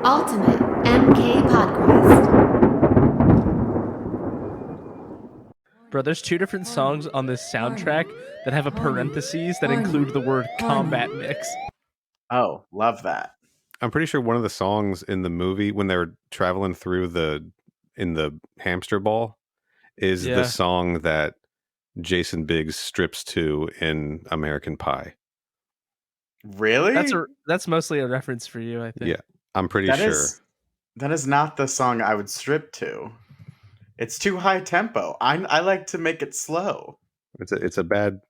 Ultimate MK Podquest. Bro, there's two different songs on this soundtrack that have a parentheses that include the word combat mix. Oh, love that. I'm pretty sure one of the songs in the movie when they're traveling through in the hamster ball is the song that Jason Biggs strips to in American Pie. Really? That's mostly a reference for you, I think. Yeah, I'm pretty sure. That is not the song I would strip to. It's too high tempo. I like to make it slow. It's a bad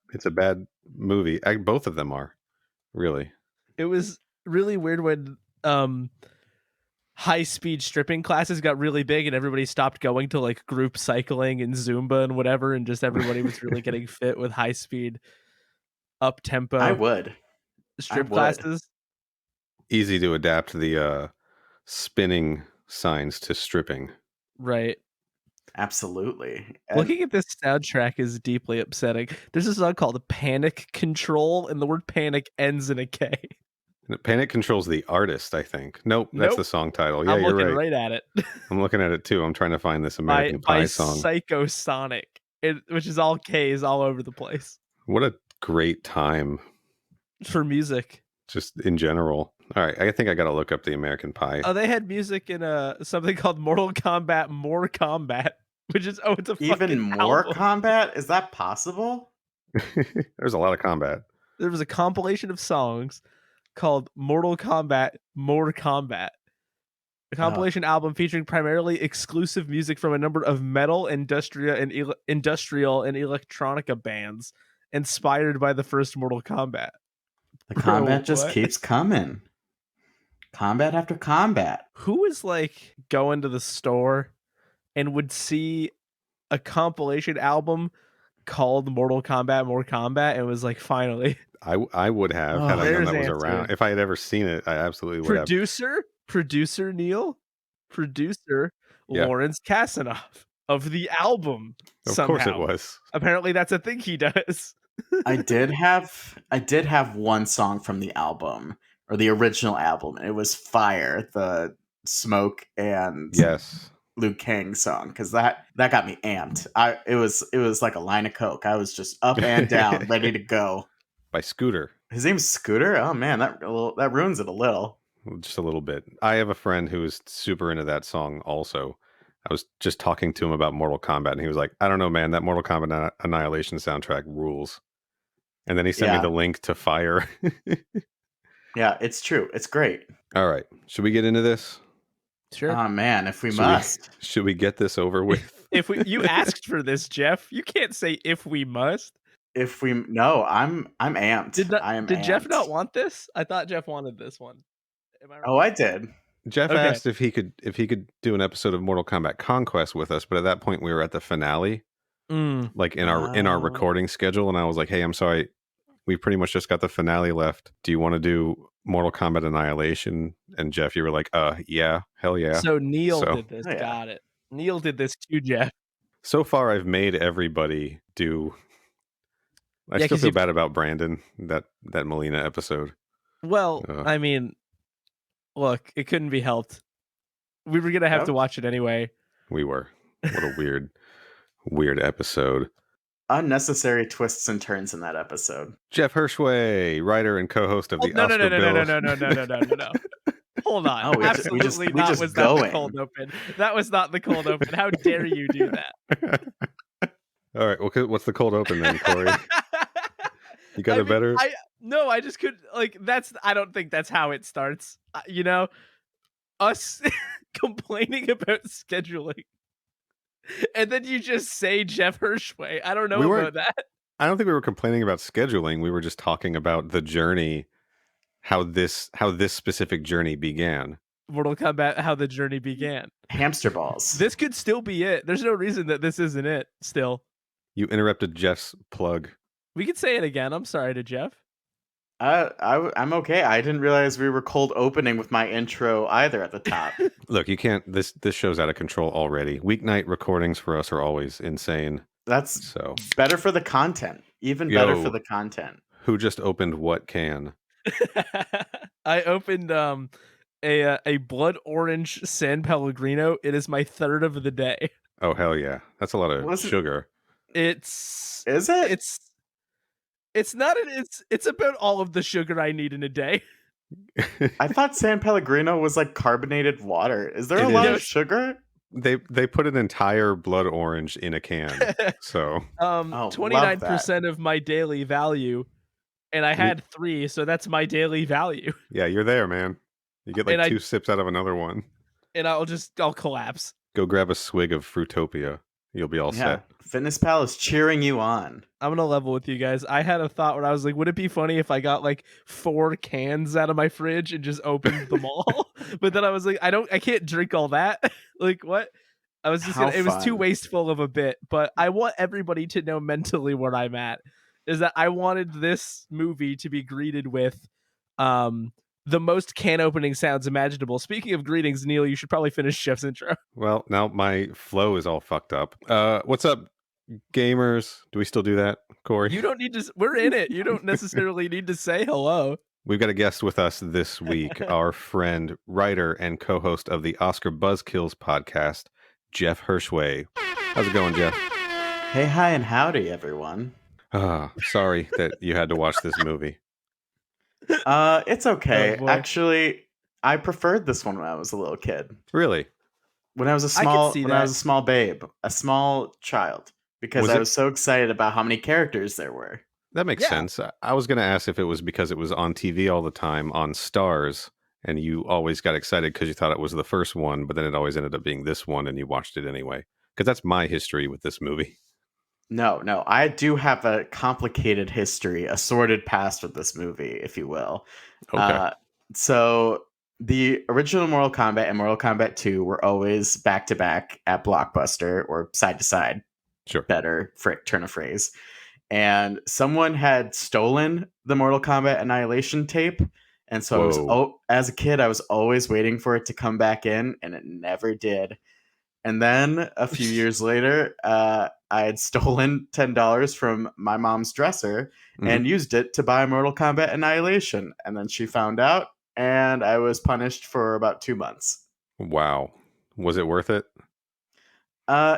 movie. Both of them are, really. It was really weird when high-speed stripping classes got really big and everybody stopped going to like group cycling and Zumba and whatever, and just everybody was really getting fit with high-speed up-tempo I would. classes. Easy to adapt the spinning signs to stripping. Right. Absolutely. Looking at this soundtrack is deeply upsetting. There's a song called Panic Control, and the word panic ends in a K. Panic Control's the artist, I think. Nope, that's the song title. Yeah, I'm you're looking right at it. I'm looking at it too. I'm trying to find this American Pie song. Psychosonic, which is all K's all over the place. What a great time for music. Just in general. All right, I think I got to look up the American Pie. Oh, they had music in something called Mortal Kombat More Combat, which is it's a even more album. Combat? Is that possible? There's a lot of combat. There was a compilation of songs called Mortal Kombat More Combat. A compilation album featuring primarily exclusive music from a number of metal, industrial, and electronica bands inspired by the first Mortal Kombat. The combat just keeps coming. Combat after combat. Who is like going to the store and would see a compilation album called Mortal Kombat More Combat and was like, finally. I would have had I known that was around. If I had ever seen it, I absolutely would have. Producer Neil, Lawrence Kasanoff of the album. Of course it was. Apparently that's a thing he does. I did have one song from the album, or the original album. It was Fire, the Smoke and Liu Kang song, because that got me amped. It was like a line of coke. I was just up and down, ready to go. By Scooter. His name's Scooter? Oh man, that ruins it a little. Just a little bit. I have a friend who is super into that song also. I was just talking to him about Mortal Kombat, and he was like, I don't know, man, that Mortal Kombat Annihilation soundtrack rules. And then he sent me the link to Fire. Yeah, it's true. It's great. All right. Should we get into this? Sure. Oh man, if we must. Should we get this over with? You asked for this, Jeff. You can't say if we must. No, I'm amped. Did Jeff not want this? I thought Jeff wanted this one. Am I right? Oh, I did. Jeff asked if he could do an episode of Mortal Kombat Conquest with us, but at that point we were at the finale, like in our recording schedule, and I was like, "Hey, I'm sorry, we pretty much just got the finale left. Do you want to do Mortal Kombat Annihilation?" And Jeff, you were like, yeah, hell yeah." So Neil did this. Got it. Neil did this too, Jeff. So far, I've made everybody do. I still feel bad about Brandon, that Molina episode. Well, I mean, look, it couldn't be helped. We were gonna have to watch it anyway. We were. What a weird episode. Unnecessary twists and turns in that episode. Jeff Hirschway, writer and co-host of the Oscar No. Hold on. Absolutely not. Was not the cold open. That was not the cold open. How dare you do that? All right. Well, what's the cold open then, Corey? You got it better? No, I just could I don't think that's how it starts. Us complaining about scheduling. And then you just say Jeff Hirschway. I don't know about that. I don't think we were complaining about scheduling. We were just talking about the journey, how this specific journey began. Mortal Kombat, how the journey began. Hamster balls. This could still be it. There's no reason that this isn't it still. You interrupted Jeff's plug. We could say it again. I'm sorry to Jeff. I'm okay. I didn't realize we were cold opening with my intro either at the top. Look, you can't. This show's out of control already. Weeknight recordings for us are always insane. That's so better for the content. Even better for the content. Who just opened what can? I opened a blood orange San Pellegrino. It is my third of the day. Oh hell yeah, that's a lot of sugar. Is it? It's not. It's about all of the sugar I need in a day. I thought San Pellegrino was like carbonated water. Is there a lot of sugar? They put an entire blood orange in a can. So 29% of my daily value, and I had 3, so that's my daily value. Yeah, you're there, man. You get like 2 sips out of another one, and I'll collapse. Go grab a swig of Fruitopia. You'll be all set. Fitness Pal is cheering you on. I'm gonna level with you guys. I had a thought where I was like, would it be funny if I got like 4 cans out of my fridge and just opened them all? But then I was like, I can't drink all that. Like what? I was just it was too wasteful of a bit. But I want everybody to know mentally where I'm at. Is that I wanted this movie to be greeted with the most can opening sounds imaginable. Speaking of greetings, Neil, you should probably finish Jeff's intro. Well, now my flow is all fucked up. What's up, gamers? Do we still do that, Corey? You don't need to. We're in it. You don't necessarily need to say hello. We've got a guest with us this week, our friend, writer, and co-host of the Oscar Buzzkills podcast, Jeff Hirschway. How's it going, Jeff? Hey, hi, and howdy, everyone. Sorry that you had to watch this movie. It's okay. Actually, I preferred this one when I was a little kid. Really? When I was a small babe, a small child, because I was so excited about how many characters there were. That makes sense. I was going to ask if it was because it was on TV all the time on Stars, and you always got excited because you thought it was the first one, but then it always ended up being this one, and you watched it anyway. Because that's my history with this movie. No, I do have a complicated history, a sordid past with this movie, if you will. Okay. So the original Mortal Kombat and Mortal Kombat 2 were always back to back at Blockbuster or side to side. Sure. Better turn of phrase. And someone had stolen the Mortal Kombat Annihilation tape. And so as a kid, I was always waiting for it to come back in, and it never did. And then a few years later, I had stolen $10 from my mom's dresser and used it to buy Mortal Kombat Annihilation. And then she found out, and I was punished for about 2 months. Wow. Was it worth it?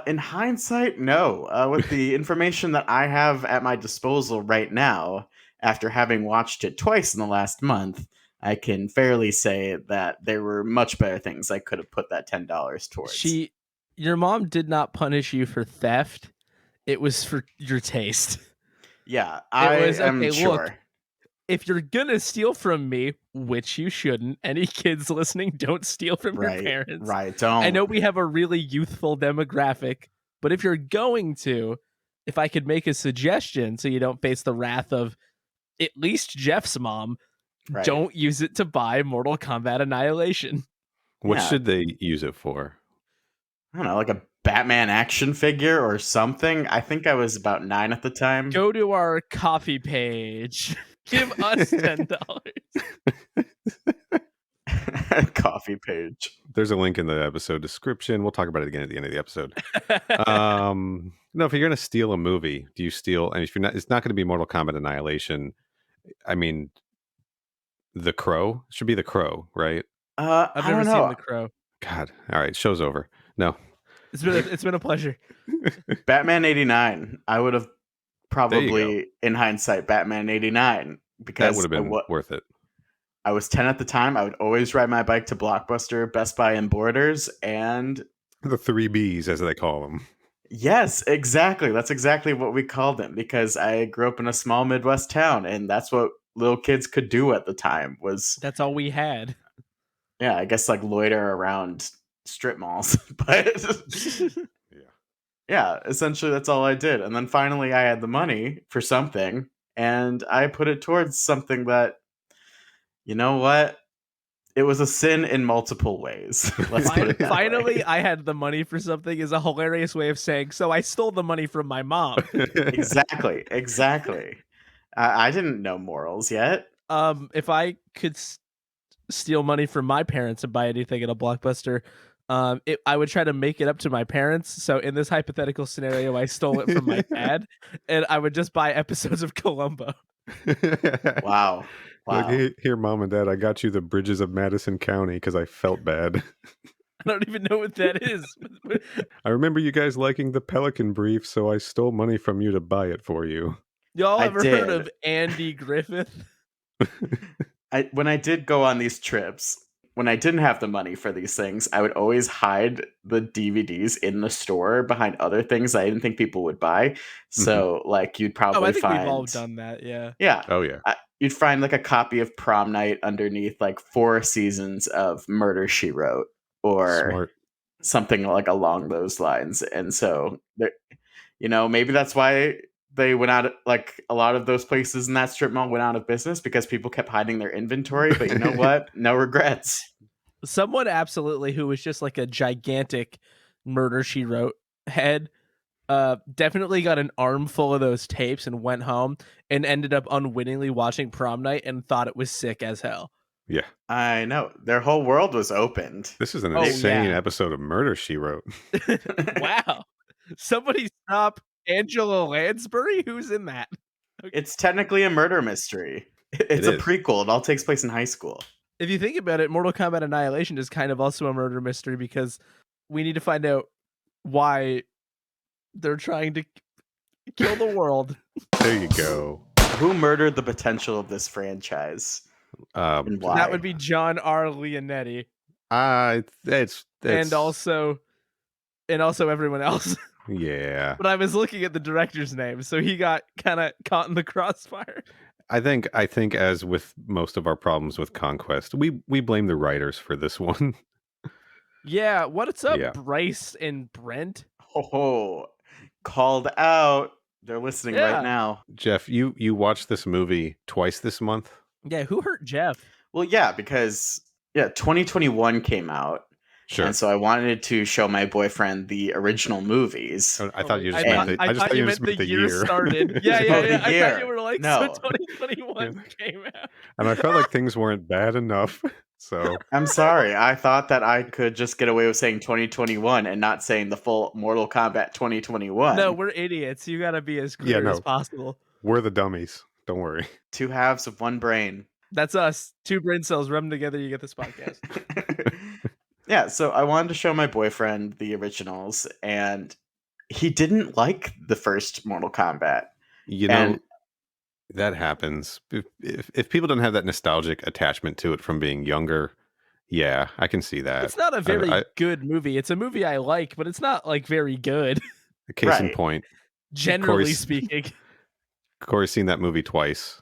In hindsight, no. With the information that I have at my disposal right now, after having watched it twice in the last month, I can fairly say that there were much better things I could have put that $10 towards. Your mom did not punish you for theft. It was for your taste. Yeah, I am sure. Look, if you're gonna steal from me, which you shouldn't, any kids listening, don't steal from your parents. Right, don't. I know we have a really youthful demographic, but if you're going to, if I could make a suggestion so you don't face the wrath of at least Jeff's mom, don't use it to buy Mortal Kombat Annihilation. What should they use it for? I don't know, like a Batman action figure or something. I think I was about 9 at the time. Go to our coffee page. Give us $10. Coffee page. There's a link in the episode description. We'll talk about it again at the end of the episode. No, if you're going to steal a movie, do you steal? And if you're not, it's not going to be Mortal Kombat Annihilation. I mean, The Crow should be The Crow, right? I've never seen The Crow. God, all right, show's over. No, it's been a pleasure. Batman 89. I would have probably, in hindsight, Batman 89 because that would have been worth it. I was 10 at the time. I would always ride my bike to Blockbuster, Best Buy, and Borders, and the 3 Bs, as they call them. Yes, exactly. That's exactly what we called them because I grew up in a small Midwest town, and that's what little kids could do at the time. That's all we had. Yeah, I guess like loiter around strip malls, but yeah, essentially that's all I did. And then finally I had the money for something, and I put it towards something that, you know what? It was a sin in multiple ways. Let's put it that Finally, way. I had the money for something is a hilarious way of saying, so I stole the money from my mom. Exactly. I didn't know morals yet. If I could steal money from my parents and buy anything at a Blockbuster, I would try to make it up to my parents. So in this hypothetical scenario, I stole it from my dad, and I would just buy episodes of Columbo. Wow. Wow. Like, here, Mom and Dad, I got you the Bridges of Madison County because I felt bad. I don't even know what that is. I remember you guys liking the Pelican Brief, so I stole money from you to buy it for you. Y'all ever heard of Andy Griffith? When I did go on these trips, when I didn't have the money for these things, I would always hide the DVDs in the store behind other things I didn't think people would buy. So, like, you'd probably I think find... we've all done that, yeah. Yeah. Oh, yeah. You'd find, like, a copy of Prom Night underneath, like, 4 seasons of Murder, She Wrote, or something, like, along those lines. And so, maybe that's why they went out, like, a lot of those places in that strip mall went out of business, because people kept hiding their inventory. But you know what? No regrets. Someone absolutely who was just like a gigantic Murder, She Wrote head definitely got an armful of those tapes and went home and ended up unwittingly watching Prom Night and thought it was sick as hell. Yeah. I know. Their whole world was opened. This is an insane episode of Murder, She Wrote. Wow. Somebody stop Angela Lansbury? Who's in that? Okay. It's technically a murder mystery. It's a prequel. It all takes place in high school. If you think about it, Mortal Kombat Annihilation is kind of also a murder mystery, because we need to find out why they're trying to kill the world. There you go. Who murdered the potential of this franchise? And why? That would be John R. Leonetti. And also everyone else. Yeah. But I was looking at the director's name, so he got kind of caught in the crossfire. I think as with most of our problems with Conquest, we blame the writers for this one. Yeah, what's up, Bryce and Brent? Oh, called out. They're listening right now. Jeff, you watched this movie twice this month? Yeah, who hurt Jeff? Well, yeah, because 2021 came out. Sure. And so I wanted to show my boyfriend the original movies. I thought you just meant the year started. Yeah. I thought you were like, so 2021 came out. And I felt like things weren't bad enough. So I'm sorry. I thought that I could just get away with saying 2021 and not saying the full Mortal Kombat 2021. No, we're idiots. You got to be as clear as possible. We're the dummies. Don't worry. 2 halves of 1 brain. That's us. 2 brain cells rub them together. You get this podcast. Yeah, so I wanted to show my boyfriend the originals, and he didn't like the first Mortal Kombat. That happens. If people don't have that nostalgic attachment to it from being younger, yeah, I can see that. It's not a very good movie. It's a movie I like, but it's not like very good. Case in point. Generally speaking. Corey's seen that movie twice.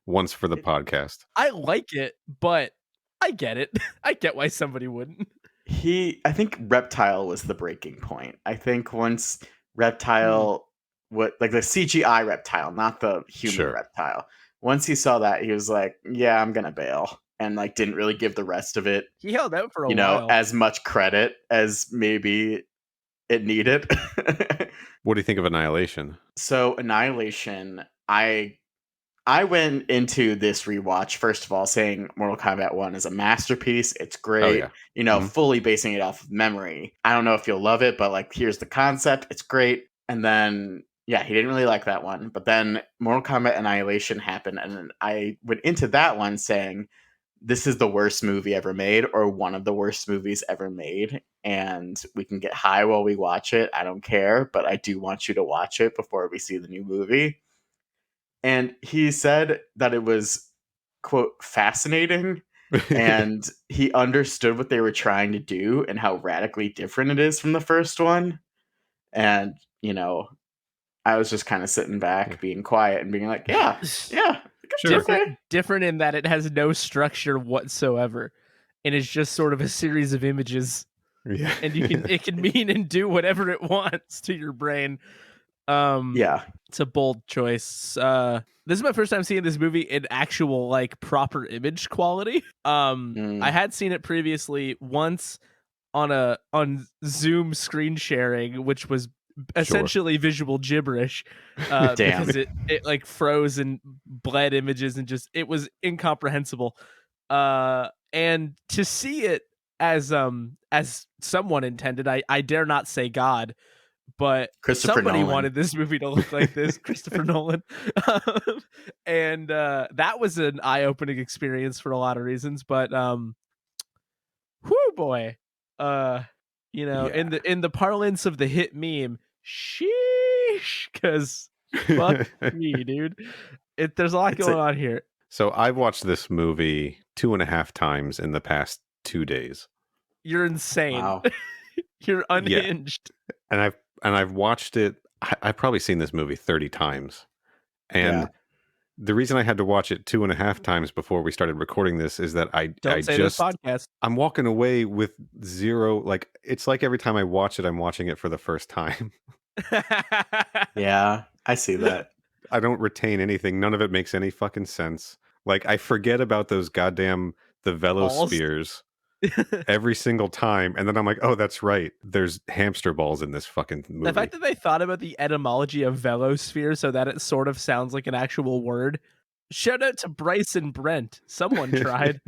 Once for the podcast. I like it, but I get it. I get why somebody wouldn't. I think Reptile was the breaking point. I think once Reptile, the CGI Reptile, not the human Reptile. Once he saw that, he was like, "Yeah, I'm gonna bail," and like didn't really give the rest of it. He held out for a while. As much credit as maybe it needed. What do you think of Annihilation? So Annihilation, I went into this rewatch, first of all, saying Mortal Kombat 1 is a masterpiece. It's great. Oh, yeah. Fully basing it off of memory. I don't know if you'll love it, but like, here's the concept. It's great. And then, he didn't really like that one. But then Mortal Kombat Annihilation happened. And then I went into that one saying, this is the worst movie ever made, or one of the worst movies ever made. And we can get high while we watch it. I don't care, but I do want you to watch it before we see the new movie. And he said that it was, quote, fascinating, and he understood what they were trying to do and how radically different it is from the first one. And, I was just kind of sitting back, being quiet and being like, yeah. Sure. Different in that it has no structure whatsoever. And it's just sort of a series of images. Yeah. And it can mean and do whatever it wants to your brain. It's a bold choice. This is my first time seeing this movie in actual like proper image quality. I had seen it previously once on Zoom screen sharing, which was essentially visual gibberish because it like froze and bled images and just it was incomprehensible. And to see it as someone intended, I dare not say God, but somebody wanted this movie to look like this, Christopher Nolan. And that was an eye-opening experience for a lot of reasons, but whoo boy. In the parlance of the hit meme, sheesh, because fuck me, dude. There's a lot going on here. So I've watched this movie 2.5 times in the past 2 days. You're insane. Wow. You're unhinged. Yeah. And I've watched it. I've probably seen this movie 30 times. And the reason I had to watch it 2.5 times before we started recording this is that I'm walking away with zero. Like, it's like every time I watch it, I'm watching it for the first time. Yeah, I see that. I don't retain anything. None of it makes any fucking sense. Like, I forget about those goddamn the velospheres every single time, and then I'm like, oh, that's right. There's hamster balls in this fucking movie. The fact that they thought about the etymology of velosphere so that it sort of sounds like an actual word. Shout out to Bryce and Brent. Someone tried.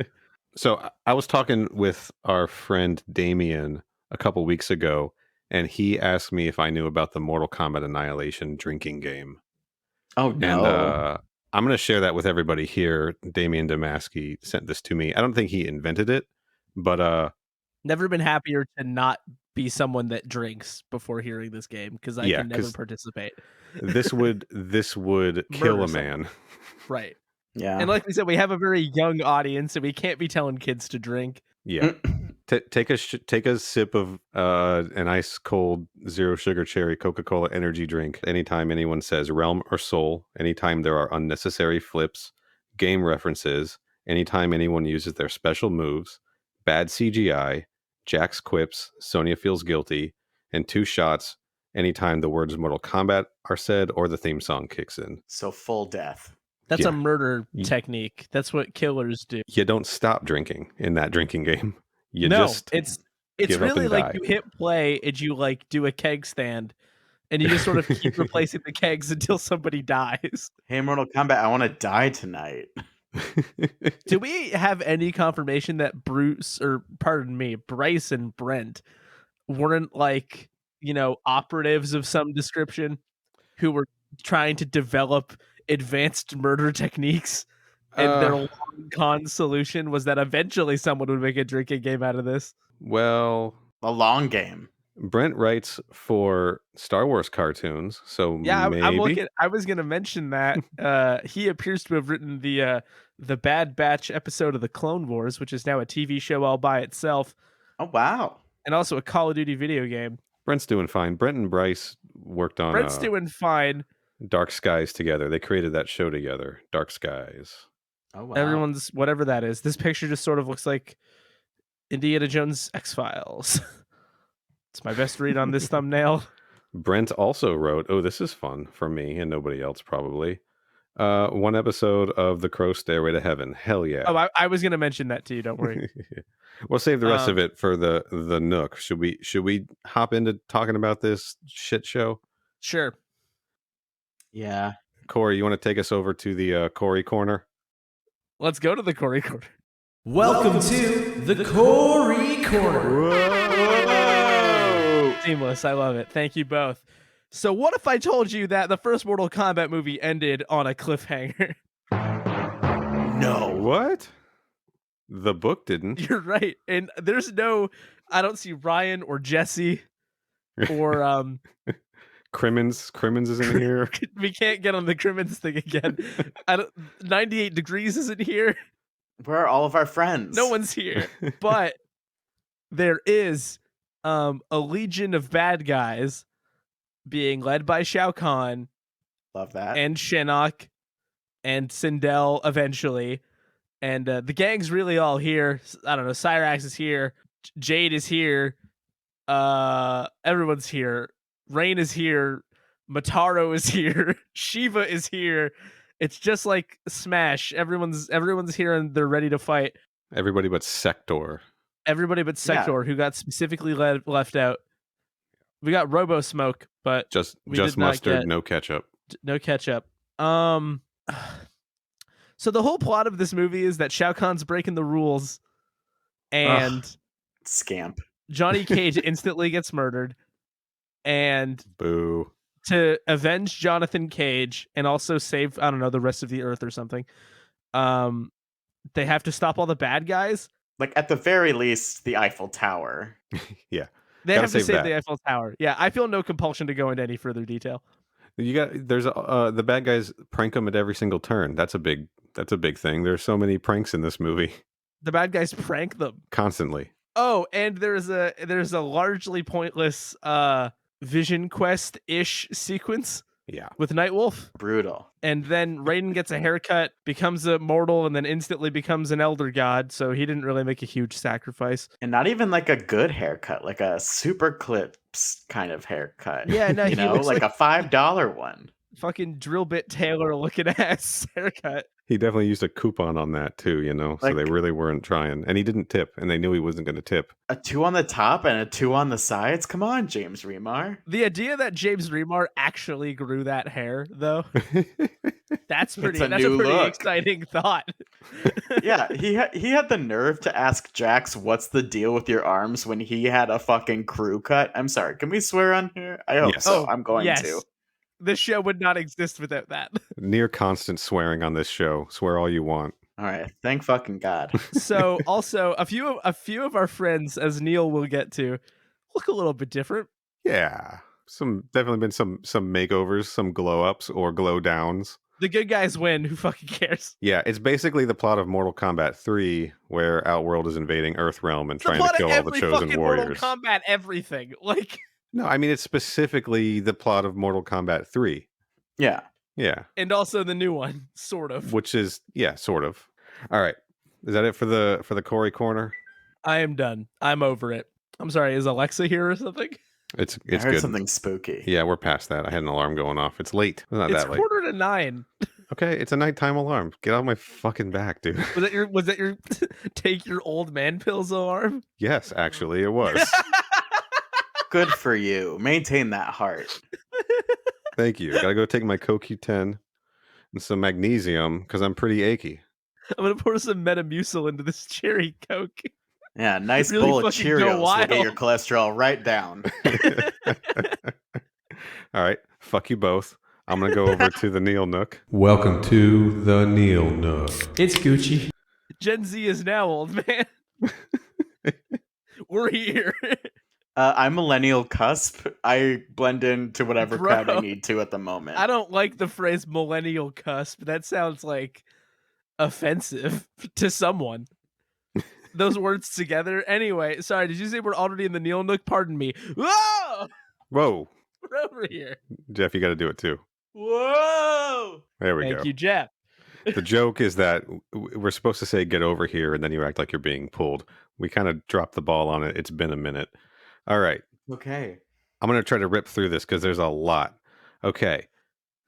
So I was talking with our friend Damien a couple weeks ago, and he asked me if I knew about the Mortal Kombat Annihilation drinking game. Oh, no. And I'm going to share that with everybody here. Damien Damaski sent this to me. I don't think he invented it, but never been happier to not be someone that drinks before hearing this game, because I can never participate. this would kill a man. Right. Yeah. And like we said, we have a very young audience, and we can't be telling kids to drink. Yeah. Take a sip of an ice cold 0 sugar cherry Coca-Cola energy drink anytime anyone says realm or soul, anytime there are unnecessary flips, game references, anytime anyone uses their special moves, bad CGI, Jack's quips, Sonya feels guilty, and 2 shots anytime the words Mortal Kombat are said or the theme song kicks in. So full death. That's a murder technique. That's what killers do. You don't stop drinking in that drinking game. It's really like you hit play and you like do a keg stand and you just sort of keep replacing the kegs until somebody dies. Hey, Mortal Kombat, I want to die tonight. Do we have any confirmation that Bryce and Brent weren't like, operatives of some description who were trying to develop advanced murder techniques? And their long con solution was that eventually someone would make a drinking game out of this. Well, a long game. Brent writes for Star Wars cartoons, so maybe. I was going to mention that he appears to have written the Bad Batch episode of the Clone Wars, which is now a TV show all by itself. Oh wow! And also a Call of Duty video game. Brent's doing fine. Brent and Bryce worked on. Brent's doing fine. Dark Skies together. They created that show together. Dark Skies. Oh wow! Everyone's whatever that is. This picture just sort of looks like Indiana Jones X-Files. It's my best read on this thumbnail. Brent also wrote, this is fun for me and nobody else probably. 1 episode of The Crow Stairway to Heaven. Hell yeah. Oh, I was going to mention that to you. Don't worry. We'll save the rest of it for the Nook. Should we hop into talking about this shit show? Sure. Yeah. Corey, you want to take us over to the Corey Corner? Let's go to the Corey Corner. Welcome to the Corey Corner. Whoa! Seamless. I love it. Thank you both. So what if I told you that the first Mortal Kombat movie ended on a cliffhanger? No. What? The book didn't. You're right. And I don't see Ryan or Jesse or Crimmins isn't here. We can't get on the Crimmins thing again. 98 Degrees isn't here. Where are all of our friends? No one's here. But there is a legion of bad guys being led by Shao Kahn. Love that. And Shinnok and Sindel eventually. And the gang's really all here. I don't know. Cyrax is here. Jade is here. Everyone's here. Rain is here. Mataro is here. Shiva is here. It's just like Smash. Everyone's here and they're ready to fight. Everybody but Sector. Who got specifically left out. We got Robo Smoke, but just mustard, no ketchup. No ketchup. So the whole plot of this movie is that Shao Kahn's breaking the rules, and scamp. Johnny Cage instantly gets murdered. and Boo. to avenge Jonathan Cage and also save, I don't know, the rest of the Earth or something. They have to stop all the bad guys. Like at the very least, the Eiffel Tower. Yeah. They Gotta have to save save that. the Eiffel Tower. Yeah, I feel no compulsion to go into any further detail. There's the bad guys prank them at every single turn. That's a big thing. There's so many pranks in this movie. The bad guys prank them Constantly. Oh, and there's a largely pointless Vision Quest-ish sequence. Yeah. With Nightwolf. Brutal. And then Raiden gets a haircut, becomes immortal, and then instantly becomes an elder god, so he didn't really make a huge sacrifice. And not even like a good haircut, like a super clips kind of haircut. Yeah, no, you know, like a $5 one. Fucking drill bit Taylor looking ass haircut. He definitely used a coupon on that too, you know, so Like, they really weren't trying. And he didn't tip, and they knew he wasn't going to tip. A 2 on the top and a 2 on the sides? Come on, James Remar. The idea that James Remar actually grew that hair, though, that's a pretty exciting thought. Yeah, he had the nerve to ask Jax, what's the deal with your arms when he had a fucking crew cut? I'm sorry, can we swear on here? I hope so. I'm going to. This show would not exist without that. Near constant swearing on this show. Swear all you want. All right, thank fucking God. So, also, a few of our friends, as Neil will get to, look a little bit different. Yeah, definitely been some makeovers, some glow ups or glow downs. The good guys win. Who fucking cares? Yeah, it's basically the plot of Mortal Kombat 3, where Outworld is invading Earthrealm and trying to kill all the chosen warriors. Mortal Kombat everything, like. No, I mean, it's specifically the plot of Mortal Kombat 3. Yeah. Yeah. And also the new one, sort of. Which is, yeah, sort of. All right. Is that it for the Corey Corner? I am done. I'm over it. I'm sorry, is Alexa here or something? It's I heard good. Something spooky. Yeah, we're past that. I had an alarm going off. It's late. It's not that late. It's 8:45. Okay, it's a nighttime alarm. Get off my fucking back, dude. Was that your take your old man pills alarm? Yes, actually, it was. Good for you. Maintain that heart. Thank you. Gotta go take my CoQ10 and some magnesium because I'm pretty achy. I'm gonna pour some Metamucil into this cherry Coke. Yeah, nice really bowl of Cheerios will get your cholesterol right down. All right, fuck you both. I'm gonna go over to the Neil Nook. Welcome to the Neil Nook. It's Gucci. Gen Z is now old man. We're here. I'm millennial cusp. I blend into whatever crowd I need to at the moment. I don't like the phrase millennial cusp. That sounds like offensive to someone. Those words together. Anyway, sorry, did you say we're already in the Neil Nook? Pardon me. Whoa! Whoa. We're over here. Jeff, you got to do it too. Whoa! There we go. Thank you, Jeff. The joke is that we're supposed to say get over here, and then you act like you're being pulled. We kind of dropped the ball on it. It's been a minute. All right. Okay. I'm going to try to rip through this because there's a lot. Okay.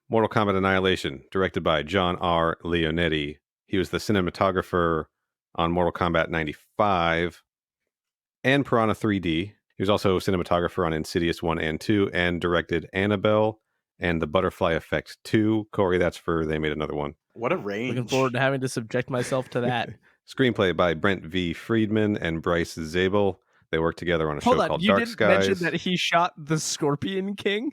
Mortal Kombat Annihilation, directed by John R. Leonetti. He was the cinematographer on Mortal Kombat 95 and Piranha 3D. He was also cinematographer on Insidious 1 and 2 and directed Annabelle and The Butterfly Effect 2. Corey, that's for They Made Another One. What a range. Looking forward to having to subject myself to that. Screenplay by Brent V. Friedman and Bryce Zabel. They worked together on a show called Dark Skies. You didn't mention that he shot The Scorpion King?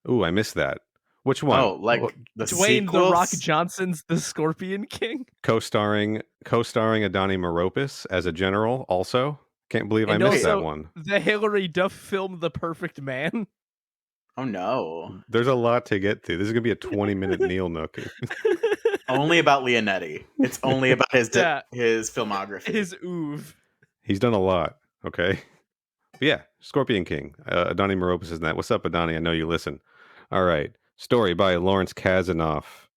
Ooh, I missed that. Which one? Oh, like the Dwayne sequels? The Rock Johnson's The Scorpion King? Co-starring Adani Meropis as a general also. Can't believe I missed that one. The Hilary Duff film The Perfect Man. Oh no. There's a lot to get to. This is going to be a 20-minute Neil Nook. Only about Leonetti. It's only about his filmography. His oeuvre. He's done a lot. Okay. But yeah, Scorpion King. Adani Meropis is in that. What's up, Adani? I know you listen. All right. Story by Lawrence Kasanoff,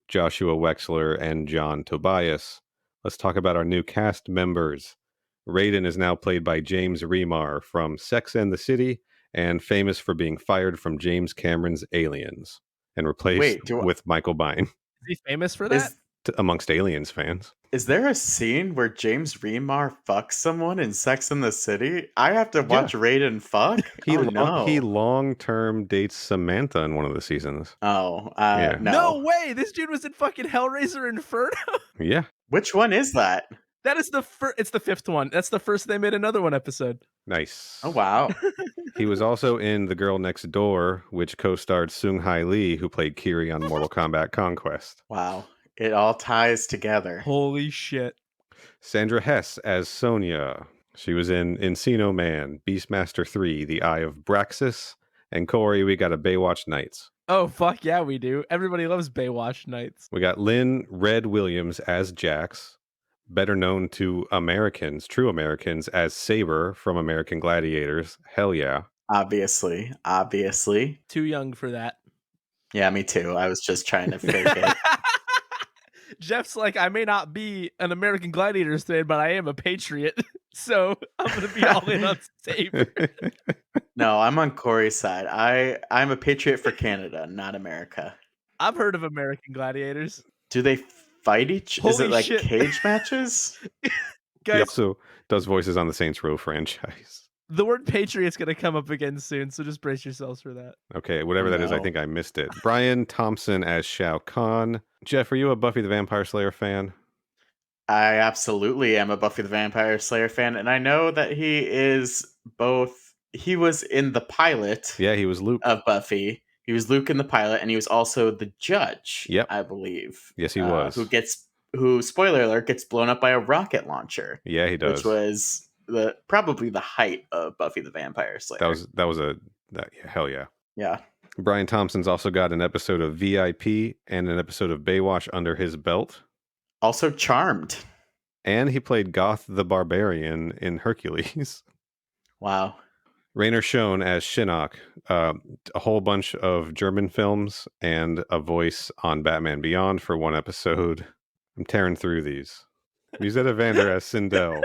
Joshua Wexler, and John Tobias. Let's talk about our new cast members. Raiden is now played by James Remar from Sex and the City and famous for being fired from James Cameron's Aliens and replaced with Michael Biehn. Is he famous for that? Amongst Aliens fans. Is there a scene where James Remar fucks someone in Sex and the City? I have to watch Raiden fuck? He long-term dates Samantha in one of the seasons. No. No way! This dude was in fucking Hellraiser Inferno? Yeah. Which one is that? That is it's the fifth one. That's the first they made another one episode. Nice. Oh, wow. He was also in The Girl Next Door, which co-starred Sung Hai Lee, who played Kiri on Mortal Kombat Conquest. Wow. It all ties together. Holy shit. Sandra Hess as Sonya. She was in Encino Man, Beastmaster 3, The Eye of Braxis, and Corey, we got a Baywatch Nights. Oh, fuck yeah, we do. Everybody loves Baywatch Nights. We got Lynn Red Williams as Jax, better known to Americans, true Americans, as Saber from American Gladiators. Hell yeah. Obviously. Too young for that. Yeah, me too. I was just trying to fake it. Jeff's like, I may not be an American Gladiators fan, but I am a patriot. So I'm going to be all in on Saber. No, I'm on Corey's side. I'm a patriot for Canada, not America. I've heard of American Gladiators. Do they fight each? Holy Is it like shit. cage matches? Guys, He also does voices on the Saints Row franchise. the word patriot's going to come up again soon, so just brace yourselves for that. Okay, whatever that is, I think I missed it. Brian Thompson as Shao Kahn. Jeff, are you a Buffy the Vampire Slayer fan? I absolutely am a Buffy the Vampire Slayer fan, and I know that he is both. He was in the pilot. Yeah, he was Luke of Buffy. He was Luke in the pilot, and he was also the judge. Yep, I believe. Yes, he was. Who? Spoiler alert! Gets blown up by a rocket launcher. Yeah, he does. Which was probably the height of Buffy the Vampire Slayer. Hell yeah. Yeah. Brian Thompson's also got an episode of VIP and an episode of Baywatch under his belt. Also Charmed. And he played Goth the Barbarian in Hercules. Wow. Rainer Schoen as Shinnok. A whole bunch of German films and a voice on Batman Beyond for one episode. I'm tearing through these. Musetta Vander as Sindel.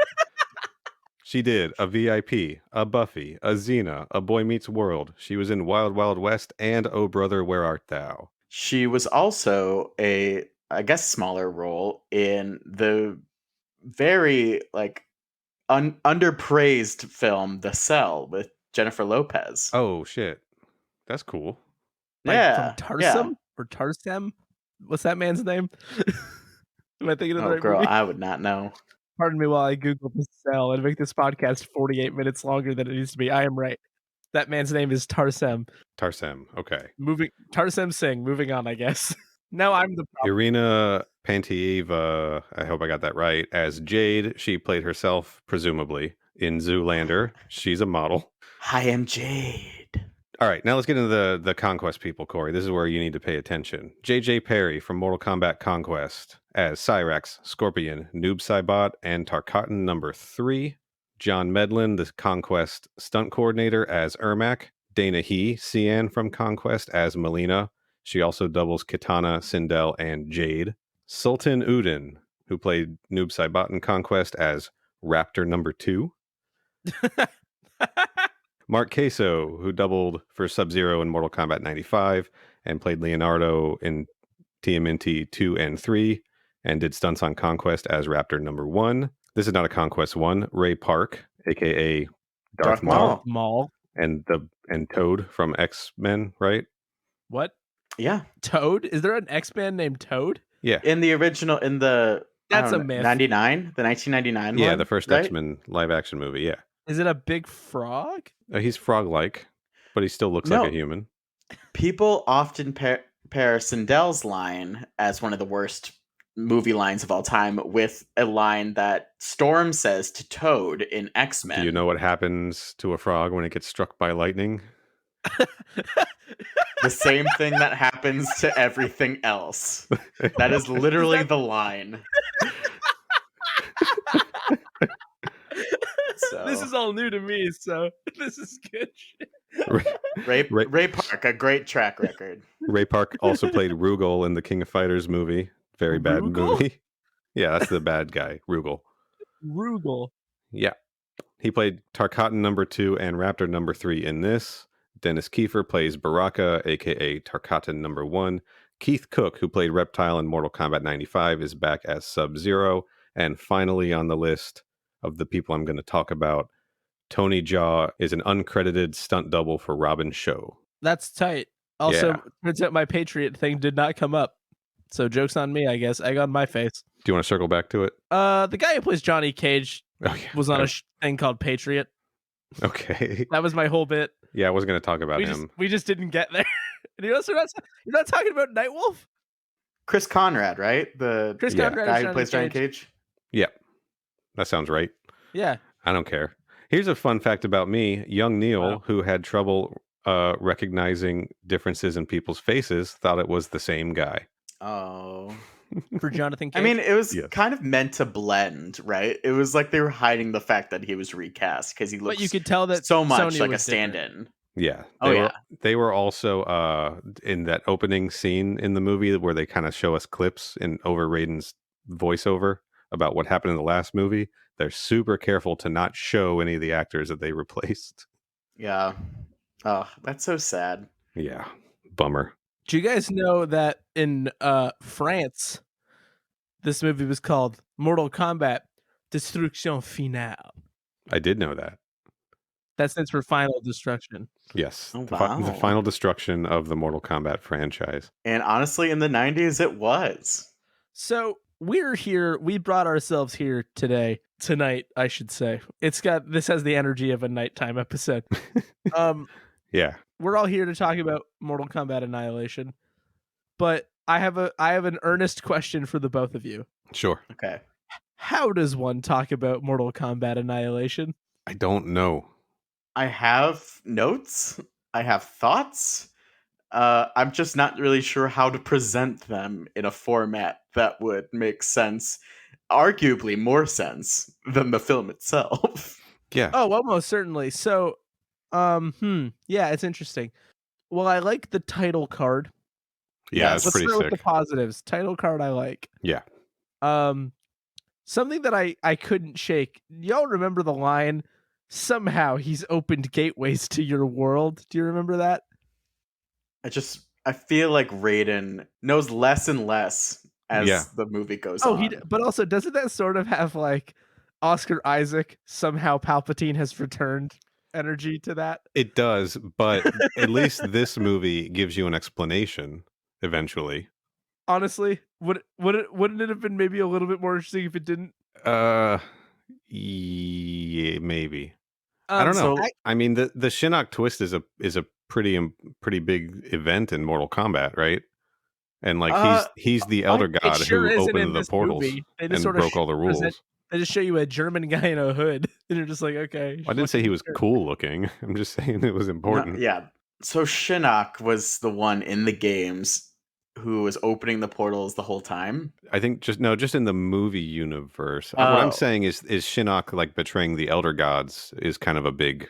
She did a VIP, a Buffy, a Xena, a Boy Meets World. She was in Wild Wild West and Oh Brother, Where Art Thou? She was also I guess, smaller role in the very underpraised film The Cell with Jennifer Lopez. Oh shit, that's cool. Yeah, from Tarsem or Tarsem. What's that man's name? Am I thinking of the right girl, movie? I would not know. Pardon me while I Google The Cell and make this podcast 48 minutes longer than it needs to be. I am right. That man's name is Tarsem. Tarsem, okay. Tarsem Singh. Moving on, I guess. Now I'm the problem. Irina Pantieva, I hope I got that right, as Jade. She played herself, presumably, in Zoolander. She's a model. I am Jade. All right, now let's get into the Conquest people, Corey. This is where you need to pay attention. J.J. Perry from Mortal Kombat Conquest as Cyrax, Scorpion, Noob Saibot, and Tarkatan number 3. John Medlin, the Conquest stunt coordinator, as Ermac. Dana He, Cian from Conquest, as Melina. She also doubles Kitana, Sindel, and Jade. Sultan Udin, who played Noob Saibot in Conquest, as Raptor number 2. Mark Queso, who doubled for Sub-Zero in Mortal Kombat 95 and played Leonardo in TMNT 2 and 3 and did stunts on Conquest as Raptor number 1. This is not a Conquest 1. Ray Park, aka Darth Maul. And Toad from X-Men, right? What? Yeah. Toad? Is there an X-Man named Toad? Yeah. In the original, that's a myth. 99, the 1999 yeah, one, the first right? X-Men live action movie, yeah. Is it a big frog? He's frog-like, but he still looks like a human. People often pair Sindel's line as one of the worst movie lines of all time with a line that Storm says to Toad in X-Men. Do you know what happens to a frog when it gets struck by lightning? The same thing that happens to everything else. That is literally the line. So. This is all new to me, so this is good shit. Ray Park, a great track record. Ray Park also played Rugal in the King of Fighters movie. Very bad movie. Yeah, that's the bad guy, Rugal. Rugal. Yeah. He played Tarkatan number 2 and Raptor number 3 in this. Dennis Kiefer plays Baraka, aka Tarkatan number 1. Keith Cook, who played Reptile in Mortal Kombat 95, is back as Sub-Zero. And finally on the list of the people I'm going to talk about, Tony Jaa is an uncredited stunt double for Robin Show. That's tight. Also, turns out my Patriot thing did not come up. So joke's on me, I guess. Egg on my face. Do you want to circle back to it? The guy who plays Johnny Cage was on a thing called Patriot. Okay. That was my whole bit. Yeah, I wasn't going to talk about him. We just didn't get there. And you're not talking about Nightwolf? Chris Conrad, right? The Conrad guy who plays Johnny Cage? Yeah. That sounds right. Yeah. I don't care. Here's a fun fact about me. Young Neil, who had trouble recognizing differences in people's faces, thought it was the same guy. Oh. For Jonathan Cage? I mean, it was kind of meant to blend, right? It was like they were hiding the fact that he was recast because he looks but you could tell that so much Sony like a was stand-in. Yeah. Oh, They were also in that opening scene in the movie where they kind of show us clips over Raiden's voiceover about what happened in the last movie. They're super careful to not show any of the actors that they replaced. Yeah. Oh, that's so sad. Yeah. Bummer. Do you guys know that in France, this movie was called Mortal Kombat Destruction Finale? I did know that. That stands for Final Destruction. Yes. Oh, The final destruction of the Mortal Kombat franchise. And honestly, in the 90s, it was. So we're here. We brought ourselves here tonight, I should say. This has the energy of a nighttime episode. Yeah. We're all here to talk about Mortal Kombat Annihilation. But I have an earnest question for the both of you. Sure. Okay. How does one talk about Mortal Kombat Annihilation? I don't know. I have notes. I have thoughts. I'm just not really sure how to present them in a format that would make sense, arguably more sense than the film itself. Yeah. Oh, well, most certainly. So, yeah, it's interesting. Well, I like the title card. Yeah, it's pretty sick. With the positives. Title card I like. Yeah. Something that I couldn't shake. Y'all remember the line, somehow he's opened gateways to your world? Do you remember that? I feel like Raiden knows less and less as the movie goes on. But also, doesn't that sort of have like Oscar Isaac, somehow Palpatine has returned energy to that? It does, but at least this movie gives you an explanation eventually. Honestly, wouldn't it have been maybe a little bit more interesting if it didn't? Yeah, maybe. I don't know. I mean, the Shinnok twist is a pretty big event in Mortal Kombat, right? And like he's the Elder God who opened the portals and broke all the rules. They just show you a German guy in a hood, and you're just like, okay. I didn't say he was cool looking. I'm just saying it was important. No, yeah. So Shinnok was the one in the games who was opening the portals the whole time. I think just in the movie universe. What I'm saying is Shinnok like betraying the Elder Gods is kind of a big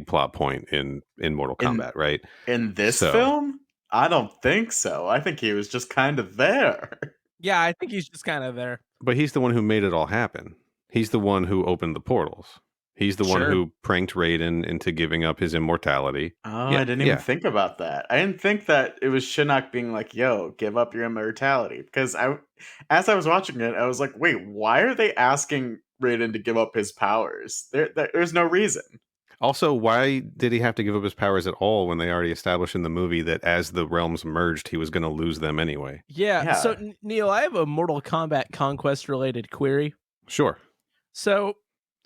plot point in Mortal Kombat, right? In this film? I don't think so. I think he was just kind of there. Yeah, I think he's just kind of there. But he's the one who made it all happen. He's the one who opened the portals. He's the one who pranked Raiden into giving up his immortality. Oh, yeah, I didn't even think about that. I didn't think that it was Shinnok being like, yo, give up your immortality. Because as I was watching it, I was like, wait, why are they asking Raiden to give up his powers? There's no reason. Also, why did he have to give up his powers at all when they already established in the movie that as the realms merged, he was going to lose them anyway? Yeah. So, Neil, I have a Mortal Kombat Conquest related query. Sure. So,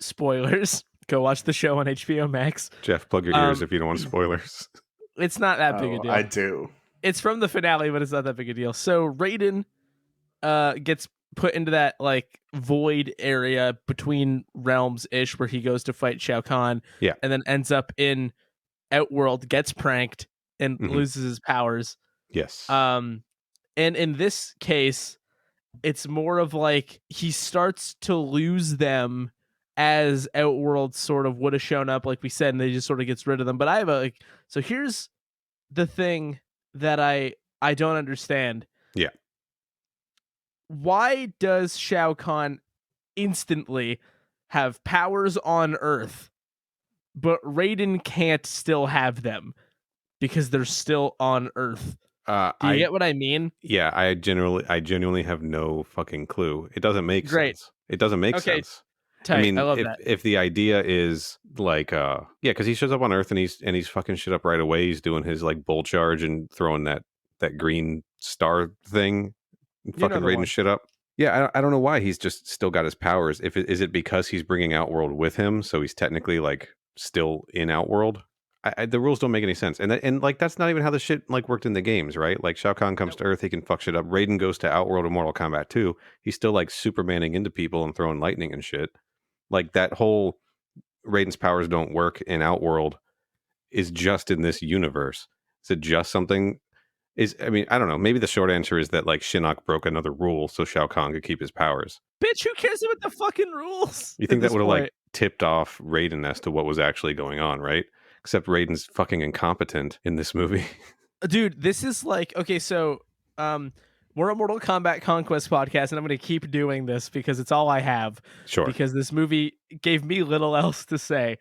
spoilers. Go watch the show on HBO Max. Jeff, plug your ears if you don't want spoilers. It's not that big a deal. I do. It's from the finale, but it's not that big a deal. So Raiden gets put into that like void area between realms ish where he goes to fight Shao Kahn. Yeah. And then ends up in Outworld, gets pranked, and loses his powers. Yes. And in this case, it's more of like he starts to lose them as Outworld sort of would have shown up, like we said, and they just sort of gets rid of them. But I have so here's the thing that I don't understand. Yeah. Why does Shao Kahn instantly have powers on Earth, but Raiden can't still have them because they're still on Earth? Do you get what I mean? Yeah, I genuinely have no fucking clue. It doesn't make sense. It doesn't make sense. Tight. I mean, love that. If the idea is like, because he shows up on Earth and he's fucking shit up right away. He's doing his like bull charge and throwing that green star thing fucking Raiden shit up. Yeah, I don't know why he's just still got his powers. Is it because he's bringing Outworld with him, so he's technically like still in Outworld? The rules don't make any sense, and like that's not even how the shit like worked in the games, right? Like Shao Kahn comes to Earth, he can fuck shit up. Raiden goes to Outworld in Mortal Kombat 2. He's still like Supermaning into people and throwing lightning and shit. Like that whole Raiden's powers don't work in Outworld is just in this universe. Is it just something? I mean, I don't know. Maybe the short answer is that like Shinnok broke another rule so Shao Kahn could keep his powers. Bitch, who cares about the fucking rules? You think that would have like tipped off Raiden as to what was actually going on, right? Except Raiden's fucking incompetent in this movie. Dude, this is like, okay, so we're a Mortal Kombat Conquest podcast, and I'm going to keep doing this because it's all I have. Sure. Because this movie gave me little else to say.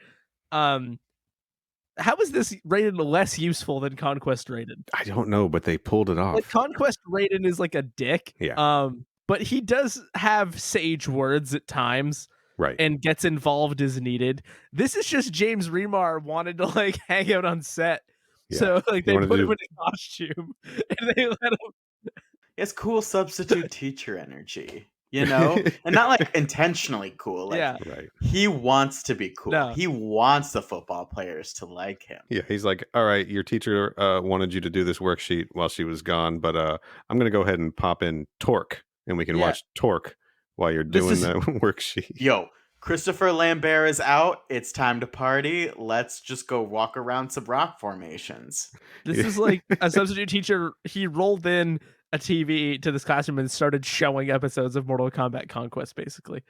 How is this Raiden less useful than Conquest Raiden? I don't know, but they pulled it off. Like Conquest Raiden is like a dick. Yeah. But he does have sage words at times. Right. And gets involved as needed. This is just James Remar wanted to like hang out on set. Yeah. So like they put him in a costume and they let him. It's cool substitute teacher energy. You know, and not like intentionally cool. Like, yeah, right. He wants to be cool. No. He wants the football players to like him. Yeah, he's like, all right, your teacher wanted you to do this worksheet while she was gone, but I'm going to go ahead and pop in Torque, and we can watch Torque while you're doing the worksheet. Yo, Christopher Lambert is out. It's time to party. Let's just go walk around some rock formations. This is like a substitute teacher. He rolled in a TV to this classroom and started showing episodes of Mortal Kombat Conquest, basically.